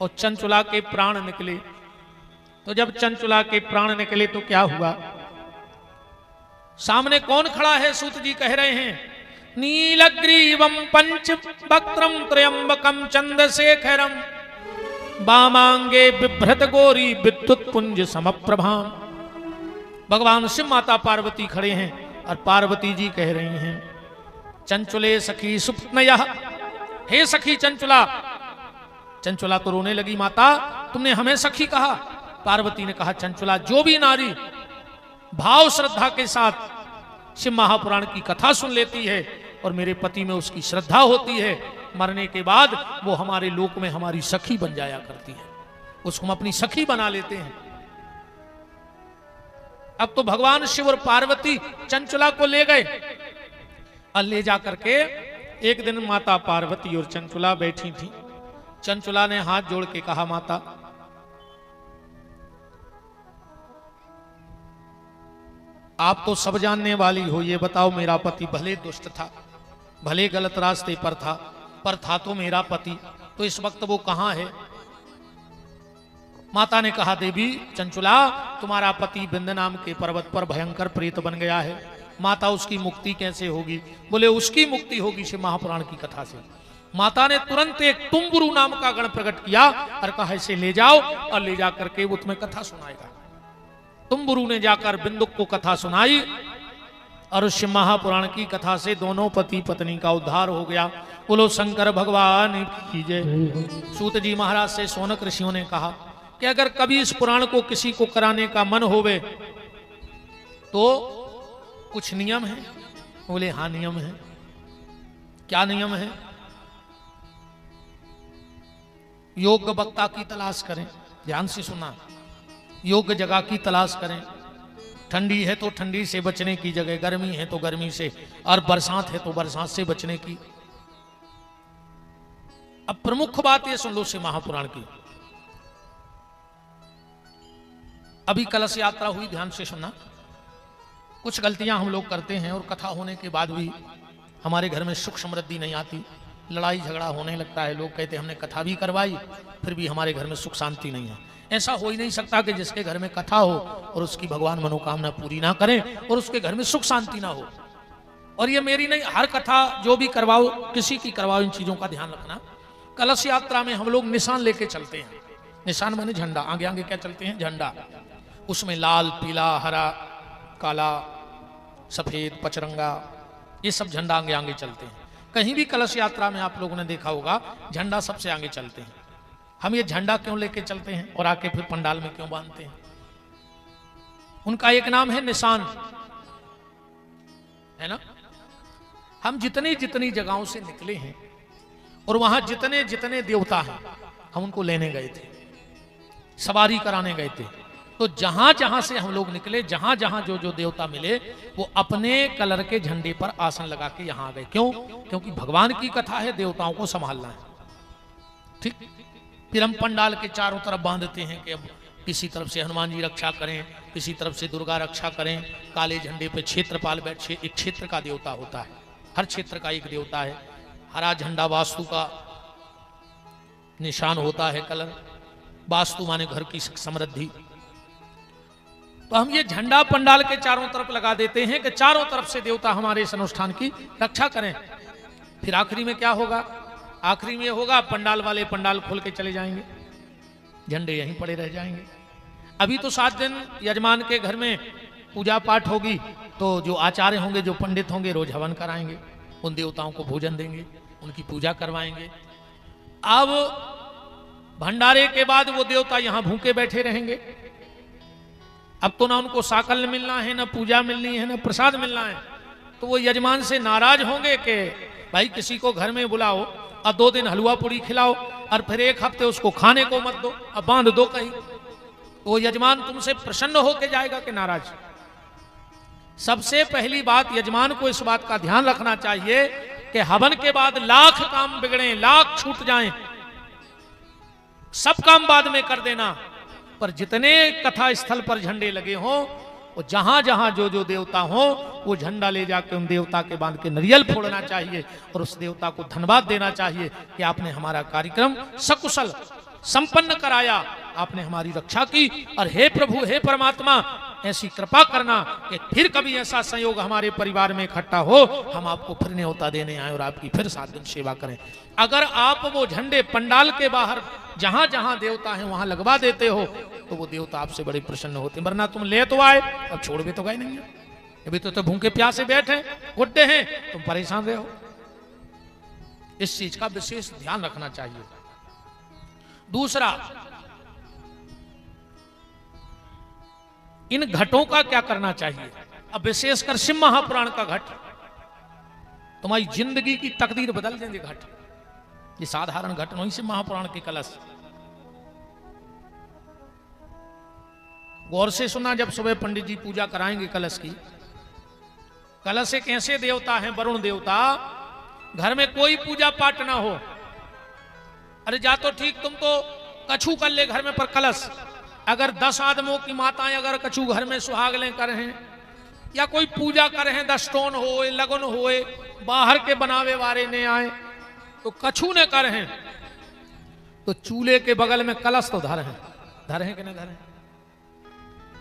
और चंचुला के प्राण निकले, तो जब चंचुला के प्राण निकले तो क्या हुआ? सामने कौन खड़ा है? सूत जी कह रहे हैं, नीलग्रीवम पंच वक्त्रम त्र्यंबकम चंद्रशेखरम वामांगे बिभ्रत गोरी विद्युत पुंज समप्रभाम। भगवान शिव माता पार्वती खड़े हैं और पार्वती जी कह रही हैं, चंचुले सखी सुप्तनयः, हे सखी चंचुला। चंचुला तो रोने लगी, माता तुमने हमें सखी कहा। पार्वती ने कहा, चंचुला जो भी नारी भाव श्रद्धा के साथ शिव महापुराण की कथा सुन लेती है और मेरे पति में उसकी श्रद्धा होती है, मरने के बाद वो हमारे लोक में हमारी सखी बन जाया करती है, उसको हम अपनी सखी बना लेते हैं। अब तो भगवान शिव और पार्वती चंचुला को ले गए और ले जा करके एक दिन माता पार्वती और चंचुला बैठी थी। चंचुला ने हाथ जोड़ के कहा, माता आप तो सब जानने वाली हो, ये बताओ मेरा पति भले दुष्ट था, भले गलत रास्ते पर था, पर था तो मेरा पति, तो इस वक्त वो कहां है? माता ने कहा, देवी चंचुला तुम्हारा पति बिंद नाम के पर्वत पर भयंकर प्रेत बन गया है। माता उसकी मुक्ति कैसे होगी? बोले उसकी मुक्ति होगी शिव महापुराण की कथा से। माता ने तुरंत एक तुम्बुरु नाम का गण प्रकट किया और कहा, इसे ले जाओ और ले जा करके वो तुम्हें कथा सुनाएगा। तुम्बुरु ने जाकर बिंदुक को कथा सुनाई और शिव महापुराण की कथा से दोनों पति पत्नी का उद्धार हो गया। बोलो शंकर भगवान की जय। सूत जी महाराज से शौनक ऋषियों ने कहा कि अगर कभी इस पुराण को किसी को कराने का मन होवे तो कुछ नियम है। बोले हाँ नियम है। क्या नियम है? योग्य वक्ता की तलाश करें, ध्यान से सुना, योग्य जगह की तलाश करें। ठंडी है तो ठंडी से बचने की जगह, गर्मी है तो गर्मी से, और बरसात है तो बरसात से बचने की। अब प्रमुख बात ये सुन लो शिव महापुराण की। अभी कलश यात्रा हुई, ध्यान से सुनना। कुछ गलतियां हम लोग करते हैं और कथा होने के बाद भी हमारे घर में सुख समृद्धि नहीं आती, लड़ाई झगड़ा होने लगता है। लोग कहते हैं हमने कथा भी करवाई फिर भी हमारे घर में सुख शांति नहीं है। ऐसा हो ही नहीं सकता कि जिसके घर में कथा हो और उसकी भगवान मनोकामना पूरी ना करें और उसके घर में सुख शांति ना हो। और ये मेरी नहीं, हर कथा जो भी करवाओ, किसी की करवाओ, इन चीजों का ध्यान रखना। कलश यात्रा में हम लोग निशान लेके चलते हैं। निशान माने झंडा, आगे आगे क्या चलते हैं? झंडा। उसमें लाल, पीला, हरा, काला, सफेद, पचरंगा, ये सब झंडा आगे आगे चलते हैं। कहीं भी कलश यात्रा में आप लोगों ने देखा होगा झंडा सबसे आगे चलते हैं। हम ये झंडा क्यों लेके चलते हैं और आके फिर पंडाल में क्यों बांधते हैं? उनका एक नाम है निशान, है ना। हम जितनी जितनी जगहों से निकले हैं और वहां जितने जितने देवता हैं हम उनको लेने गए थे, सवारी कराने गए थे। तो जहां जहां से हम लोग निकले, जहां जहां जो जो देवता मिले, वो अपने कलर के झंडे पर आसन लगा के यहां आ गए। क्यों? क्योंकि भगवान की कथा है, देवताओं को संभालना है। ठीक। फिर हम पंडाल के चारों तरफ बांधते हैं कि अब किसी तरफ से हनुमान जी रक्षा करें, किसी तरफ से दुर्गा रक्षा करें। काले झंडे पे क्षेत्रपाल बैठे, एक क्षेत्र का देवता होता है, हर क्षेत्र का एक देवता है। हरा झंडा वास्तु का निशान होता है, कलर। वास्तु माने घर की समृद्धि। तो हम ये झंडा पंडाल के चारों तरफ लगा देते हैं कि चारों तरफ से देवता हमारे इस अनुष्ठान की रक्षा करें। फिर आखिरी में क्या होगा? आखिरी में होगा पंडाल वाले पंडाल खोल के चले जाएंगे, झंडे यहीं पड़े रह जाएंगे। अभी तो 7 दिन यजमान के घर में पूजा पाठ होगी, तो जो आचार्य होंगे, जो पंडित होंगे, रोज हवन कराएंगे, उन देवताओं को भोजन देंगे, उनकी पूजा करवाएंगे। अब भंडारे के बाद वो देवता यहां भूखे बैठे रहेंगे। अब तो ना उनको साकल्य मिलना है, ना पूजा मिलनी है, ना प्रसाद मिलना है। तो वो यजमान से नाराज होंगे कि भाई किसी को घर में बुलाओ और 2 दिन हलवा पूड़ी खिलाओ और फिर 1 हफ्ते उसको खाने को मत दो, अब बांध दो कहीं। तो वो यजमान तुमसे प्रसन्न होके जाएगा कि नाराज? सबसे पहली बात यजमान को इस बात का ध्यान रखना चाहिए कि हवन के बाद लाख काम बिगड़े, लाख छूट जाएं, सब काम बाद में कर देना, पर जितने कथा स्थल पर झंडे लगे हों, वो जहां जहां जो जो देवता हो, वो झंडा ले जाके उन देवता के बांध के नारियल फोड़ना चाहिए और उस देवता को धन्यवाद देना चाहिए कि आपने हमारा कार्यक्रम सकुशल संपन्न कराया, आपने हमारी रक्षा की। और हे प्रभु, हे परमात्मा, ऐसी कृपा करना कि फिर कभी ऐसा संयोग हमारे परिवार में इकट्ठा हो, हम आपको फिर न्योता देने आए और आपकी फिर 7 दिन सेवा करें। अगर आप वो झंडे पंडाल के बाहर जहां जहां देवता हैं वहां लगवा देते हो, तो वो देवता आपसे बड़े प्रसन्न होते हैं। वरना तुम ले तो आए, अब छोड़ भी तो गए नहीं है। अभी तो भूखे प्यासे बैठे गुड्डे हैं, तुम परेशान रहे हो। इस चीज का विशेष ध्यान रखना चाहिए। दूसरा, इन घटों का क्या करना चाहिए? अब विशेषकर शिव महापुराण का घट तुम्हारी जिंदगी की तकदीर बदल देंगे। घट, ये साधारण घट नहीं, शिव महापुराण के कलश। गौर से सुना, जब सुबह पंडित जी पूजा कराएंगे कलश की। कलश एक ऐसे देवता हैं, वरुण देवता, घर में कोई पूजा पाठ ना हो, अरे जा तो ठीक, तुम तो कछु कर ले घर में, पर कलश अगर 10 आदमों की माताएं अगर कछु घर में सुहाग लें कर हैं या कोई पूजा कर हैं, 10 टोन होए, लगन होए, बाहर के बनावे वाले ने आए, तो कछु ने कर हैं, तो चूल्हे के बगल में कलश तो धर हैं कि नहीं धर हैं?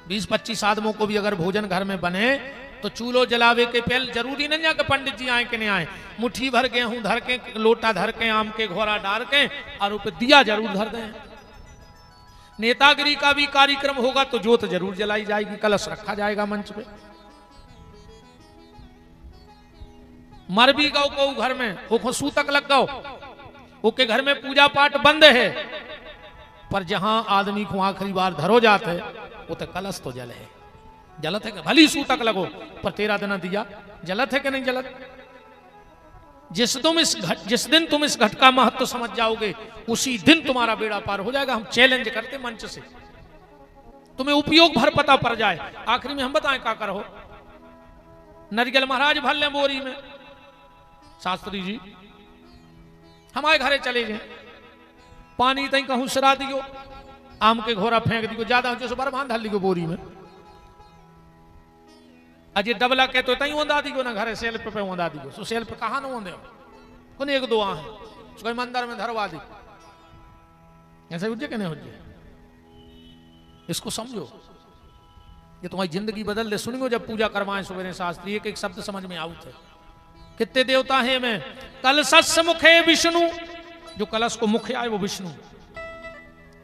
20-25 आदमों को भी अगर भोजन घर में बने तो चूल्हो जलावे के पहले जरूरी नहीं है कि पंडित जी आए कि नहीं आए, मुट्ठी भर गेहूं धर के, लोटा धर के, आम के घोरा डाल के और ऊपर दिया जरूर धर दें। नेतागिरी का भी कार्यक्रम होगा तो जोत जरूर जलाई जाएगी, कलश रखा जाएगा मंच पे। मर भी गौ को घर में, वो सूतक लग गौ, ओके घर में पूजा पाठ बंद है, पर जहां आदमी को आखिरी बार धरो जाते वो तो कलश तो जल है। जलत है कि भली सूतक लगो, पर 13 दिन दिया जलत है कि नहीं जलत? जिस दिन तुम इस घट का महत्व समझ जाओगे, उसी दिन तुम्हारा बेड़ा पार हो जाएगा। हम चैलेंज करते मंच से, तुम्हें उपयोग भर पता पड़ जाए। आखिरी में हम बताएं क्या करो। नरियल महाराज भर ले बोरी में, शास्त्री जी हमारे घरे चले गए, पानी तई कहूं सरा दियो, आम के घोरा फेंक दियो, ज्यादा जैसे बरबान धल लियो बोरी में, अजय डबला के तो तई ओंदा दियो ना, घरे सेल पे ओंदा दियो, सो सेल पे कहां न ओंदे कोन 1-2 आ है, उसको मंदिर में धरवा दी, ऐसे हो जाए कि नहीं हो जाए? इसको समझो, ये तुम्हारी जिंदगी बदल दे। सुनियो, जब पूजा करवाएं सुबह शास्त्री, एक एक शब्द समझ में आउत है। कितने देवता है में? कल सत्स मुखे विष्णु जो कलश को मुख्य आए वो विष्णु,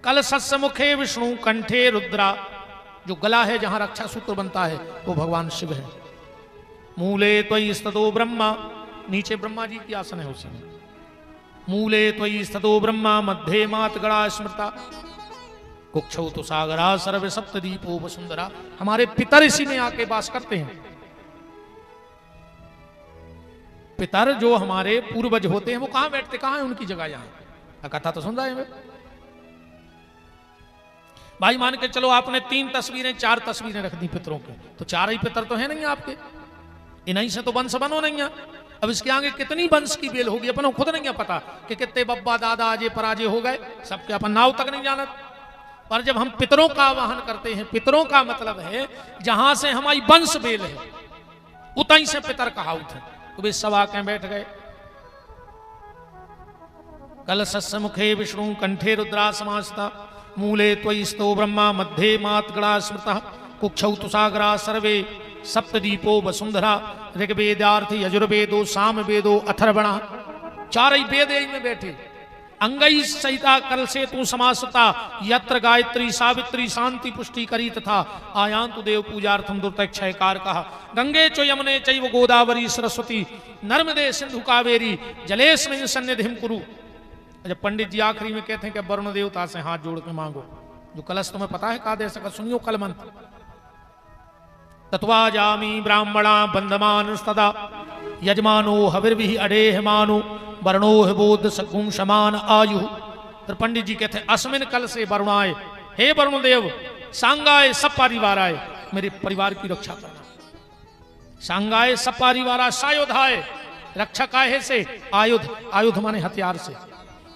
कलशस्य मुखे विष्णु कंठे रुद्रा, जो गला है जहां रक्षा सूत्र बनता है वो भगवान शिव है। मूले त्वयि स्ततो ब्रह्मा, नीचे ब्रह्मा जी की आसन है उसी में। मूले त्वयि स्ततो ब्रह्मा मध्ये मात गणा स्मृता, कुक्षौ तो सागरा सर्व सप्तदीपो वसुंधरा। हमारे पितर इसी में आके वास करते हैं। पितर जो हमारे पूर्वज होते हैं वो कहां बैठते, कहां है उनकी जगह? यहां कथा तो सुन रहे हैं भाई। मान के चलो आपने 3 तस्वीरें 4 तस्वीरें रख दी पितरों की, तो 4 ही पितर तो है नहीं आपके, इन्हीं से तो वंश बनो नहीं है। अब इसके आगे कितनी वंश की बेल होगी अपन को खुद नहीं है पता कि कितने बब्बा दादा अजय पराजय हो गए, सबके अपन नाव तक नहीं जानत। पर जब हम पितरों का आवाहन करते हैं, पितरों का मतलब है जहां से हमारी वंश बेल है, उतई से पितर कहावत है। तो वे सब आके बैठ गए। कलशस्य मुखे विष्णु कंठे रुद्रा समास्ता, मूले त्वयि स्तो ब्रह्मा मध्ये मात गणा स्मृता, कुक्षौ तु सागरा सर्वे सप्तदीपो वसुंधरा। ऋग्वेदार्थ यजुर्वेदो सामवेदो अथर्वणा, 4 ही वेद में बैठे। अंगई सहिता कल से तू समासता, यत्र गायत्री सावित्री शांति पुष्टि करी तथा आयांतु देव पूजार्थम दुर्तक्षयकार कहा। गंगे चो यमुने चैव गोदावरी सरस्वती, नर्मदे सिंधु कावेरी जलेस्मिन् सन्निधिं कुरु। जब पंडित जी आखिरी में कहते हैं कि वरुण देवता से हाथ जोड़ के मांगो, जो कलश तुम्हें पता है का दे सका, सुनियो कल मंत्र। तत्वा जामी ब्राह्मणा बंधमान सदा, यजमानो हविर्भिः अडेह मानो, वर्णो बोध सगुम समान आयु। तो पंडित जी कहते हैं अस्मिन कल से वरुणाए, हे वरुण देव सांगाए सब परिवार आए, मेरे परिवार की रक्षा करना। सांगाए सब परिवार, सायुधाए रक्षा काहे से, आयुध, आयुध माने हथियार से।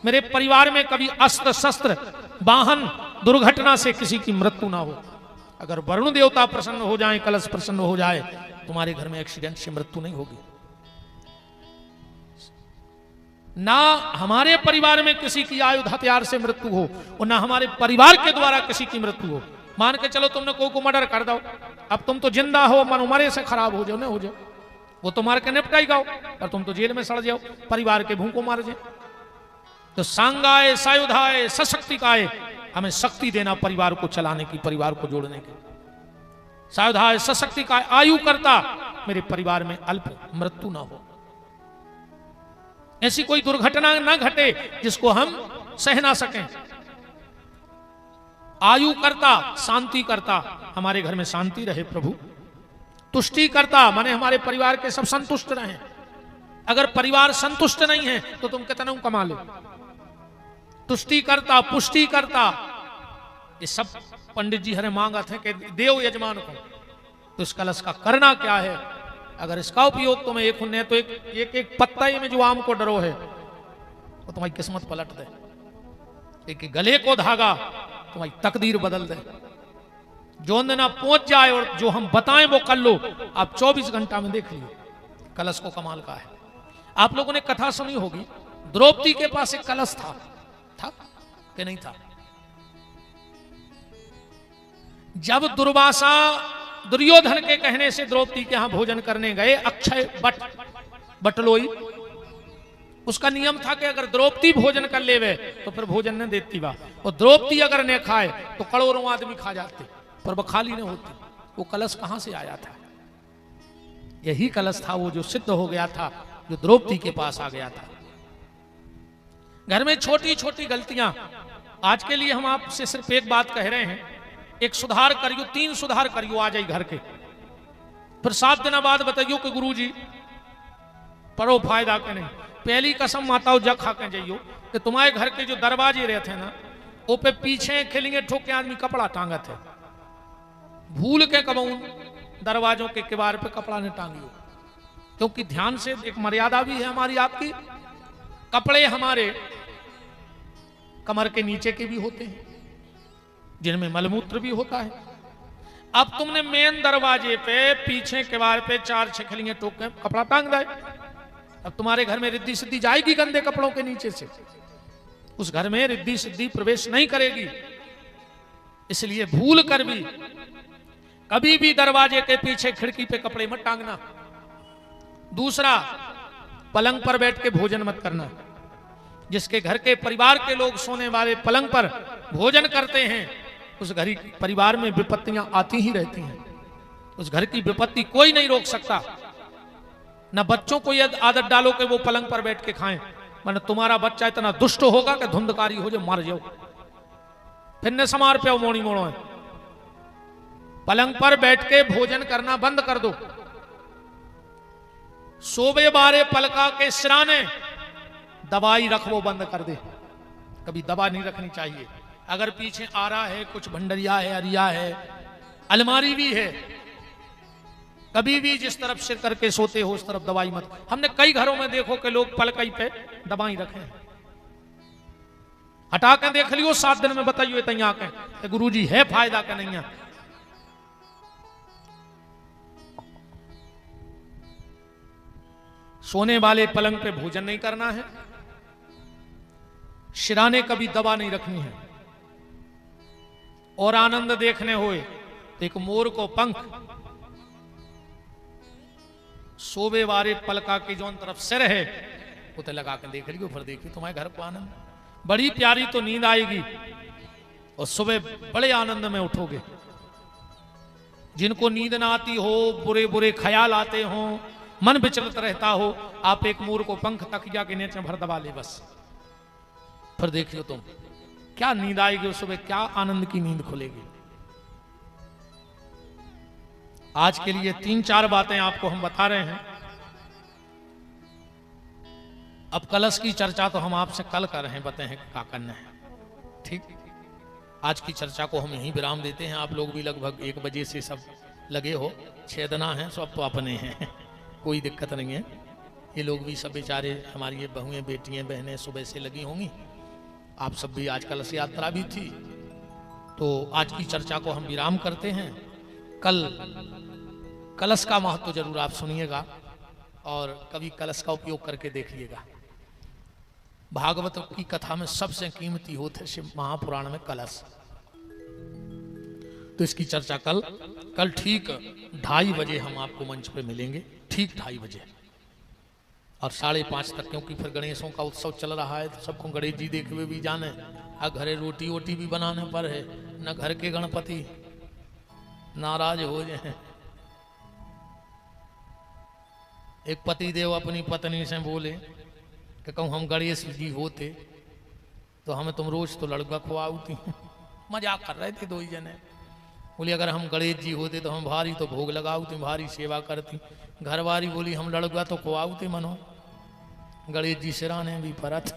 मेरे परिवार में कभी अस्त्र शस्त्र वाहन दुर्घटना से किसी की मृत्यु ना हो। अगर वरुण देवता प्रसन्न हो जाए, कलश प्रसन्न हो जाए, तुम्हारे घर में एक्सीडेंट से मृत्यु नहीं होगी। ना हमारे परिवार में किसी की आयुध हथियार से मृत्यु हो और ना हमारे परिवार के द्वारा किसी की मृत्यु हो। मान के चलो तुमने कोई को मर्डर कर दो, अब तुम तो जिंदा हो, मन मरे से खराब हो जाओ, न हो जाओ, वो तो मार के निपटाई गाओ, और तुम तो जेल में सड़ जाओ, परिवार के भूखों मार जाए। तो सांगाए सायुधाए सशक्तिकाए, हमें शक्ति देना परिवार को चलाने की, परिवार को जोड़ने की। सायुधाय सशक्तिकाय, आयु करता मेरे परिवार में अल्प मृत्यु ना हो, ऐसी कोई दुर्घटना ना घटे जिसको हम सह ना सकें। आयु करता, शांति करता, हमारे घर में शांति रहे प्रभु। तुष्टि करता माने हमारे परिवार के सब संतुष्ट रहें। अगर परिवार संतुष्ट नहीं है तो तुम कितना कमा लो। तुष्टि करता, पुष्टि करता, ये सब पंडित जी हमें मांगा थे कि देव यजमान को। तो इस कलश का करना क्या है? अगर इसका उपयोग तुम्हें एक होने तो एक पत्ता में जो आम को डरो है वो तुम्हारी किस्मत पलट दे। एक गले को धागा तुम्हारी तकदीर बदल दे। जो ना पहुंच जाए और जो हम बताएं वो कर लो। आप 24 घंटा में देख लीजिए, कलश को कमाल का है। आप लोगों ने कथा सुनी होगी, द्रौपदी के पास एक कलश था कि नहीं था? जब दुर्वासा दुर्योधन के कहने से द्रौपदी के यहां भोजन करने गए, अक्षय बटलोई, उसका नियम था कि अगर द्रौपदी भोजन कर लेवे तो फिर भोजन न देती बा, और द्रौपदी अगर न खाए तो करोड़ों आदमी खा जाते, पर वो खाली न होती। वो कलश कहां से आया था? यही कलश था वो जो सिद्ध हो गया था, जो द्रौपदी के पास आ गया था। घर में छोटी छोटी गलतियां, आज के लिए हम आपसे सिर्फ एक बात कह रहे हैं, एक सुधार करियो, 3 सुधार करियो आ जाए घर के। फिर 7 दिन बाद बताइयो कि गुरुजी पढ़ो फायदा के नहीं। पहली कसम माताओं जग खा के जाइयो कि तुम्हारे घर के जो दरवाजे रहते हैं ना, वो पे पीछे खिलेंगे ठोक के आदमी कपड़ा टांगत है। भूल के कबून दरवाजों के किवार पे कपड़ा नहीं टांगियो, क्योंकि ध्यान से एक मर्यादा भी है हमारी आपकी। कपड़े हमारे कमर के नीचे के भी होते हैं, जिनमें मलमूत्र भी होता है। अब तुमने मेन दरवाजे पे पीछे किवार पे 4 छिखलियां टोक के कपड़ा टांग दे, अब तुम्हारे घर में रिद्धि सिद्धि जाएगी गंदे कपड़ों के नीचे से? उस घर में रिद्धि सिद्धि प्रवेश नहीं करेगी। इसलिए भूल कर भी कभी भी दरवाजे के पीछे खिड़की पे कपड़े मत टांगना। दूसरा, पलंग पर बैठ के भोजन मत करना। जिसके घर के परिवार के लोग सोने वाले पलंग पर भोजन करते हैं, उस घर परिवार में विपत्तियां आती ही रहती हैं। उस घर की विपत्ति कोई नहीं रोक सकता। न बच्चों को यह आदत डालो कि वो पलंग पर बैठ के खाएं, वरना तुम्हारा बच्चा इतना दुष्ट होगा कि धुंधकारी हो जाए, मर जाओ, फिर न समार पे मोड़ी मोड़ो है। पलंग पर बैठ के भोजन करना बंद कर दो। सोबे बारे पलका के सिराने दवाई रख वो बंद कर दे। कभी दवा नहीं रखनी चाहिए। अगर पीछे आ रहा है, कुछ भंडरिया है, अरिया है, अलमारी भी है, कभी भी जिस तरफ सिर करके सोते हो उस तरफ दवाई मत। हमने कई घरों में देखो कि लोग पलकई पे दवाई रखे, हटा के देख लियो, 7 दिन में बताइए तैया के गुरुजी है फायदा का नहीं है। सोने वाले पलंग पे भोजन नहीं करना है। शिराने कभी दवा नहीं रखनी है। और आनंद देखने होए तो एक मोर को पंख सोबे वारे पलका की जो तरफ सिर है उते लगा के देख लियो, फिर देखियो तुम्हारे घर को आनंद, बड़ी प्यारी तो नींद आएगी और सुबह बड़े आनंद में उठोगे। जिनको नींद ना आती हो, बुरे बुरे ख्याल आते हो, मन विचलित रहता हो, आप एक मोर को पंख तकिया के नीचे भर दबा ले बस, फिर देखियो तुम क्या नींद आएगी उस सुबह, क्या आनंद की नींद खुलेगी। आज के लिए 3-4 बातें आपको हम बता रहे हैं। अब कलश की चर्चा तो हम आपसे कल कर रहे हैं, बताए हैं क्या करना है। ठीक, आज की चर्चा को हम यहीं विराम देते हैं। आप लोग भी लगभग 1 बजे से सब लगे हो, 6 दिना है, सब तो अपने हैं, कोई दिक्कत नहीं है। ये लोग भी सब बेचारे, हमारी ये बहुएं, बेटियां, बहनें सुबह से लगी होंगी। आप सब भी, आज कलश यात्रा भी थी, तो आज की चर्चा को हम विराम करते हैं। कल कलश का महत्व जरूर आप सुनिएगा और कभी कलश का उपयोग करके देखिएगा। भागवत की कथा में सबसे कीमती होते शिव महापुराण में कलश, तो इसकी चर्चा कल ठीक 2:30 बजे हम आपको मंच पे मिलेंगे, ठीक 2:30 बजे और 5:30 तक, क्योंकि फिर गणेशों का उत्सव चल रहा है, तो सबको गणेश जी देखे हुए भी जाने, और घरे रोटी वोटी भी बनाने पर है, न घर के गणपति नाराज हो जाए। एक पति देव अपनी पत्नी से बोले कि कहूँ हम गणेश जी होते तो हमें तुम रोज तो लड़का खुआती। मजाक कर रहे थे 2 ही जने। बोली अगर हम गणेश जी होते तो हम भारी तो भोग लगाऊती, भारी सेवा करती। घरवारी बोली हम लड़का तो खुआऊती मनो, गणेश जी सिराने भी परत।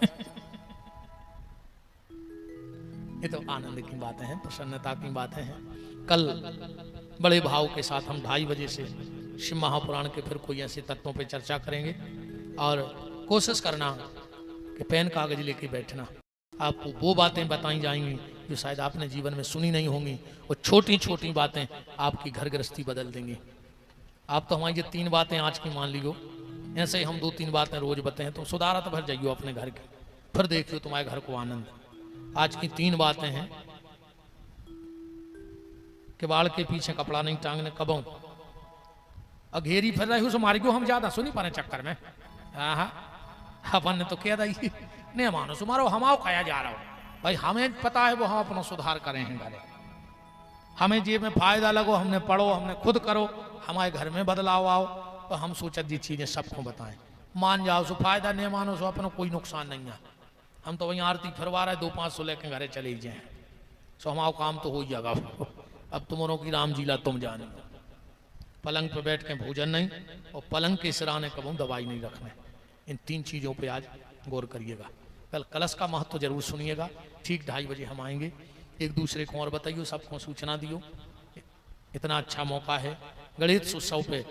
ये तो आनंद की बातें हैं, प्रसन्नता की बातें हैं। कल बड़े भाव के साथ हम 2:30 बजे से शिव महापुराण के फिर कोई ऐसे तत्वों पे चर्चा करेंगे और कोशिश करना कि पेन कागज लेके बैठना। आपको वो बातें बताई जाएंगी जो शायद आपने जीवन में सुनी नहीं होंगी, और छोटी छोटी बातें आपकी घर गृहस्थी बदल देंगी। आप तो हमारी ये 3 बातें आज की मान लियो, ऐसे ही हम 2-3 बातें रोज बताएं तो सुधारत भर जाइयो अपने घर की, फिर देखियो तुम्हारे घर को आनंद। आज की 3 बातें हैं कि बाल के पीछे कपड़ा नहीं टांगने कबों, अघेरी फिर रही हो मारी को हम ज्यादा सुनी पाने चक्कर में। अपन ने तो कह दी नहीं मानो सुमारो हमाओ खाया जा रहा हो भाई, हमें पता है वो हम अपना सुधार करें हैं घरे, हमें जेब में फायदा लगो, हमने पढ़ो, हमने खुद करो, हमारे घर में बदलाव आओ, तो हम सोचा जी चीजें सबको बताएं। मान जाओ सो फायदा, नहीं मानो सो अपना कोई नुकसान नहीं है। हम तो वहीं आरती फिरवा रहे 2-5 लेके घरे चले जाए, सो हमारा काम तो हो ही जाएगा। अब तुमरों की राम जीला तुम जाने। पलंग पे बैठ के भोजन नहीं और पलंग के सिराने कबू दवाई नहीं रखने। इन 3 चीजों पे आज गौर करिएगा। कल कलश का महत्व जरूर सुनिएगा। ठीक 2:30 बजे हम आएंगे। एक दूसरे को और बताइए, सबको सूचना दियो। इतना अच्छा मौका है, गणेश उत्सव पे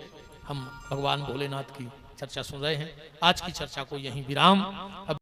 हम भगवान भोलेनाथ की चर्चा सुन रहे हैं। आज की चर्चा को यहीं विराम। अब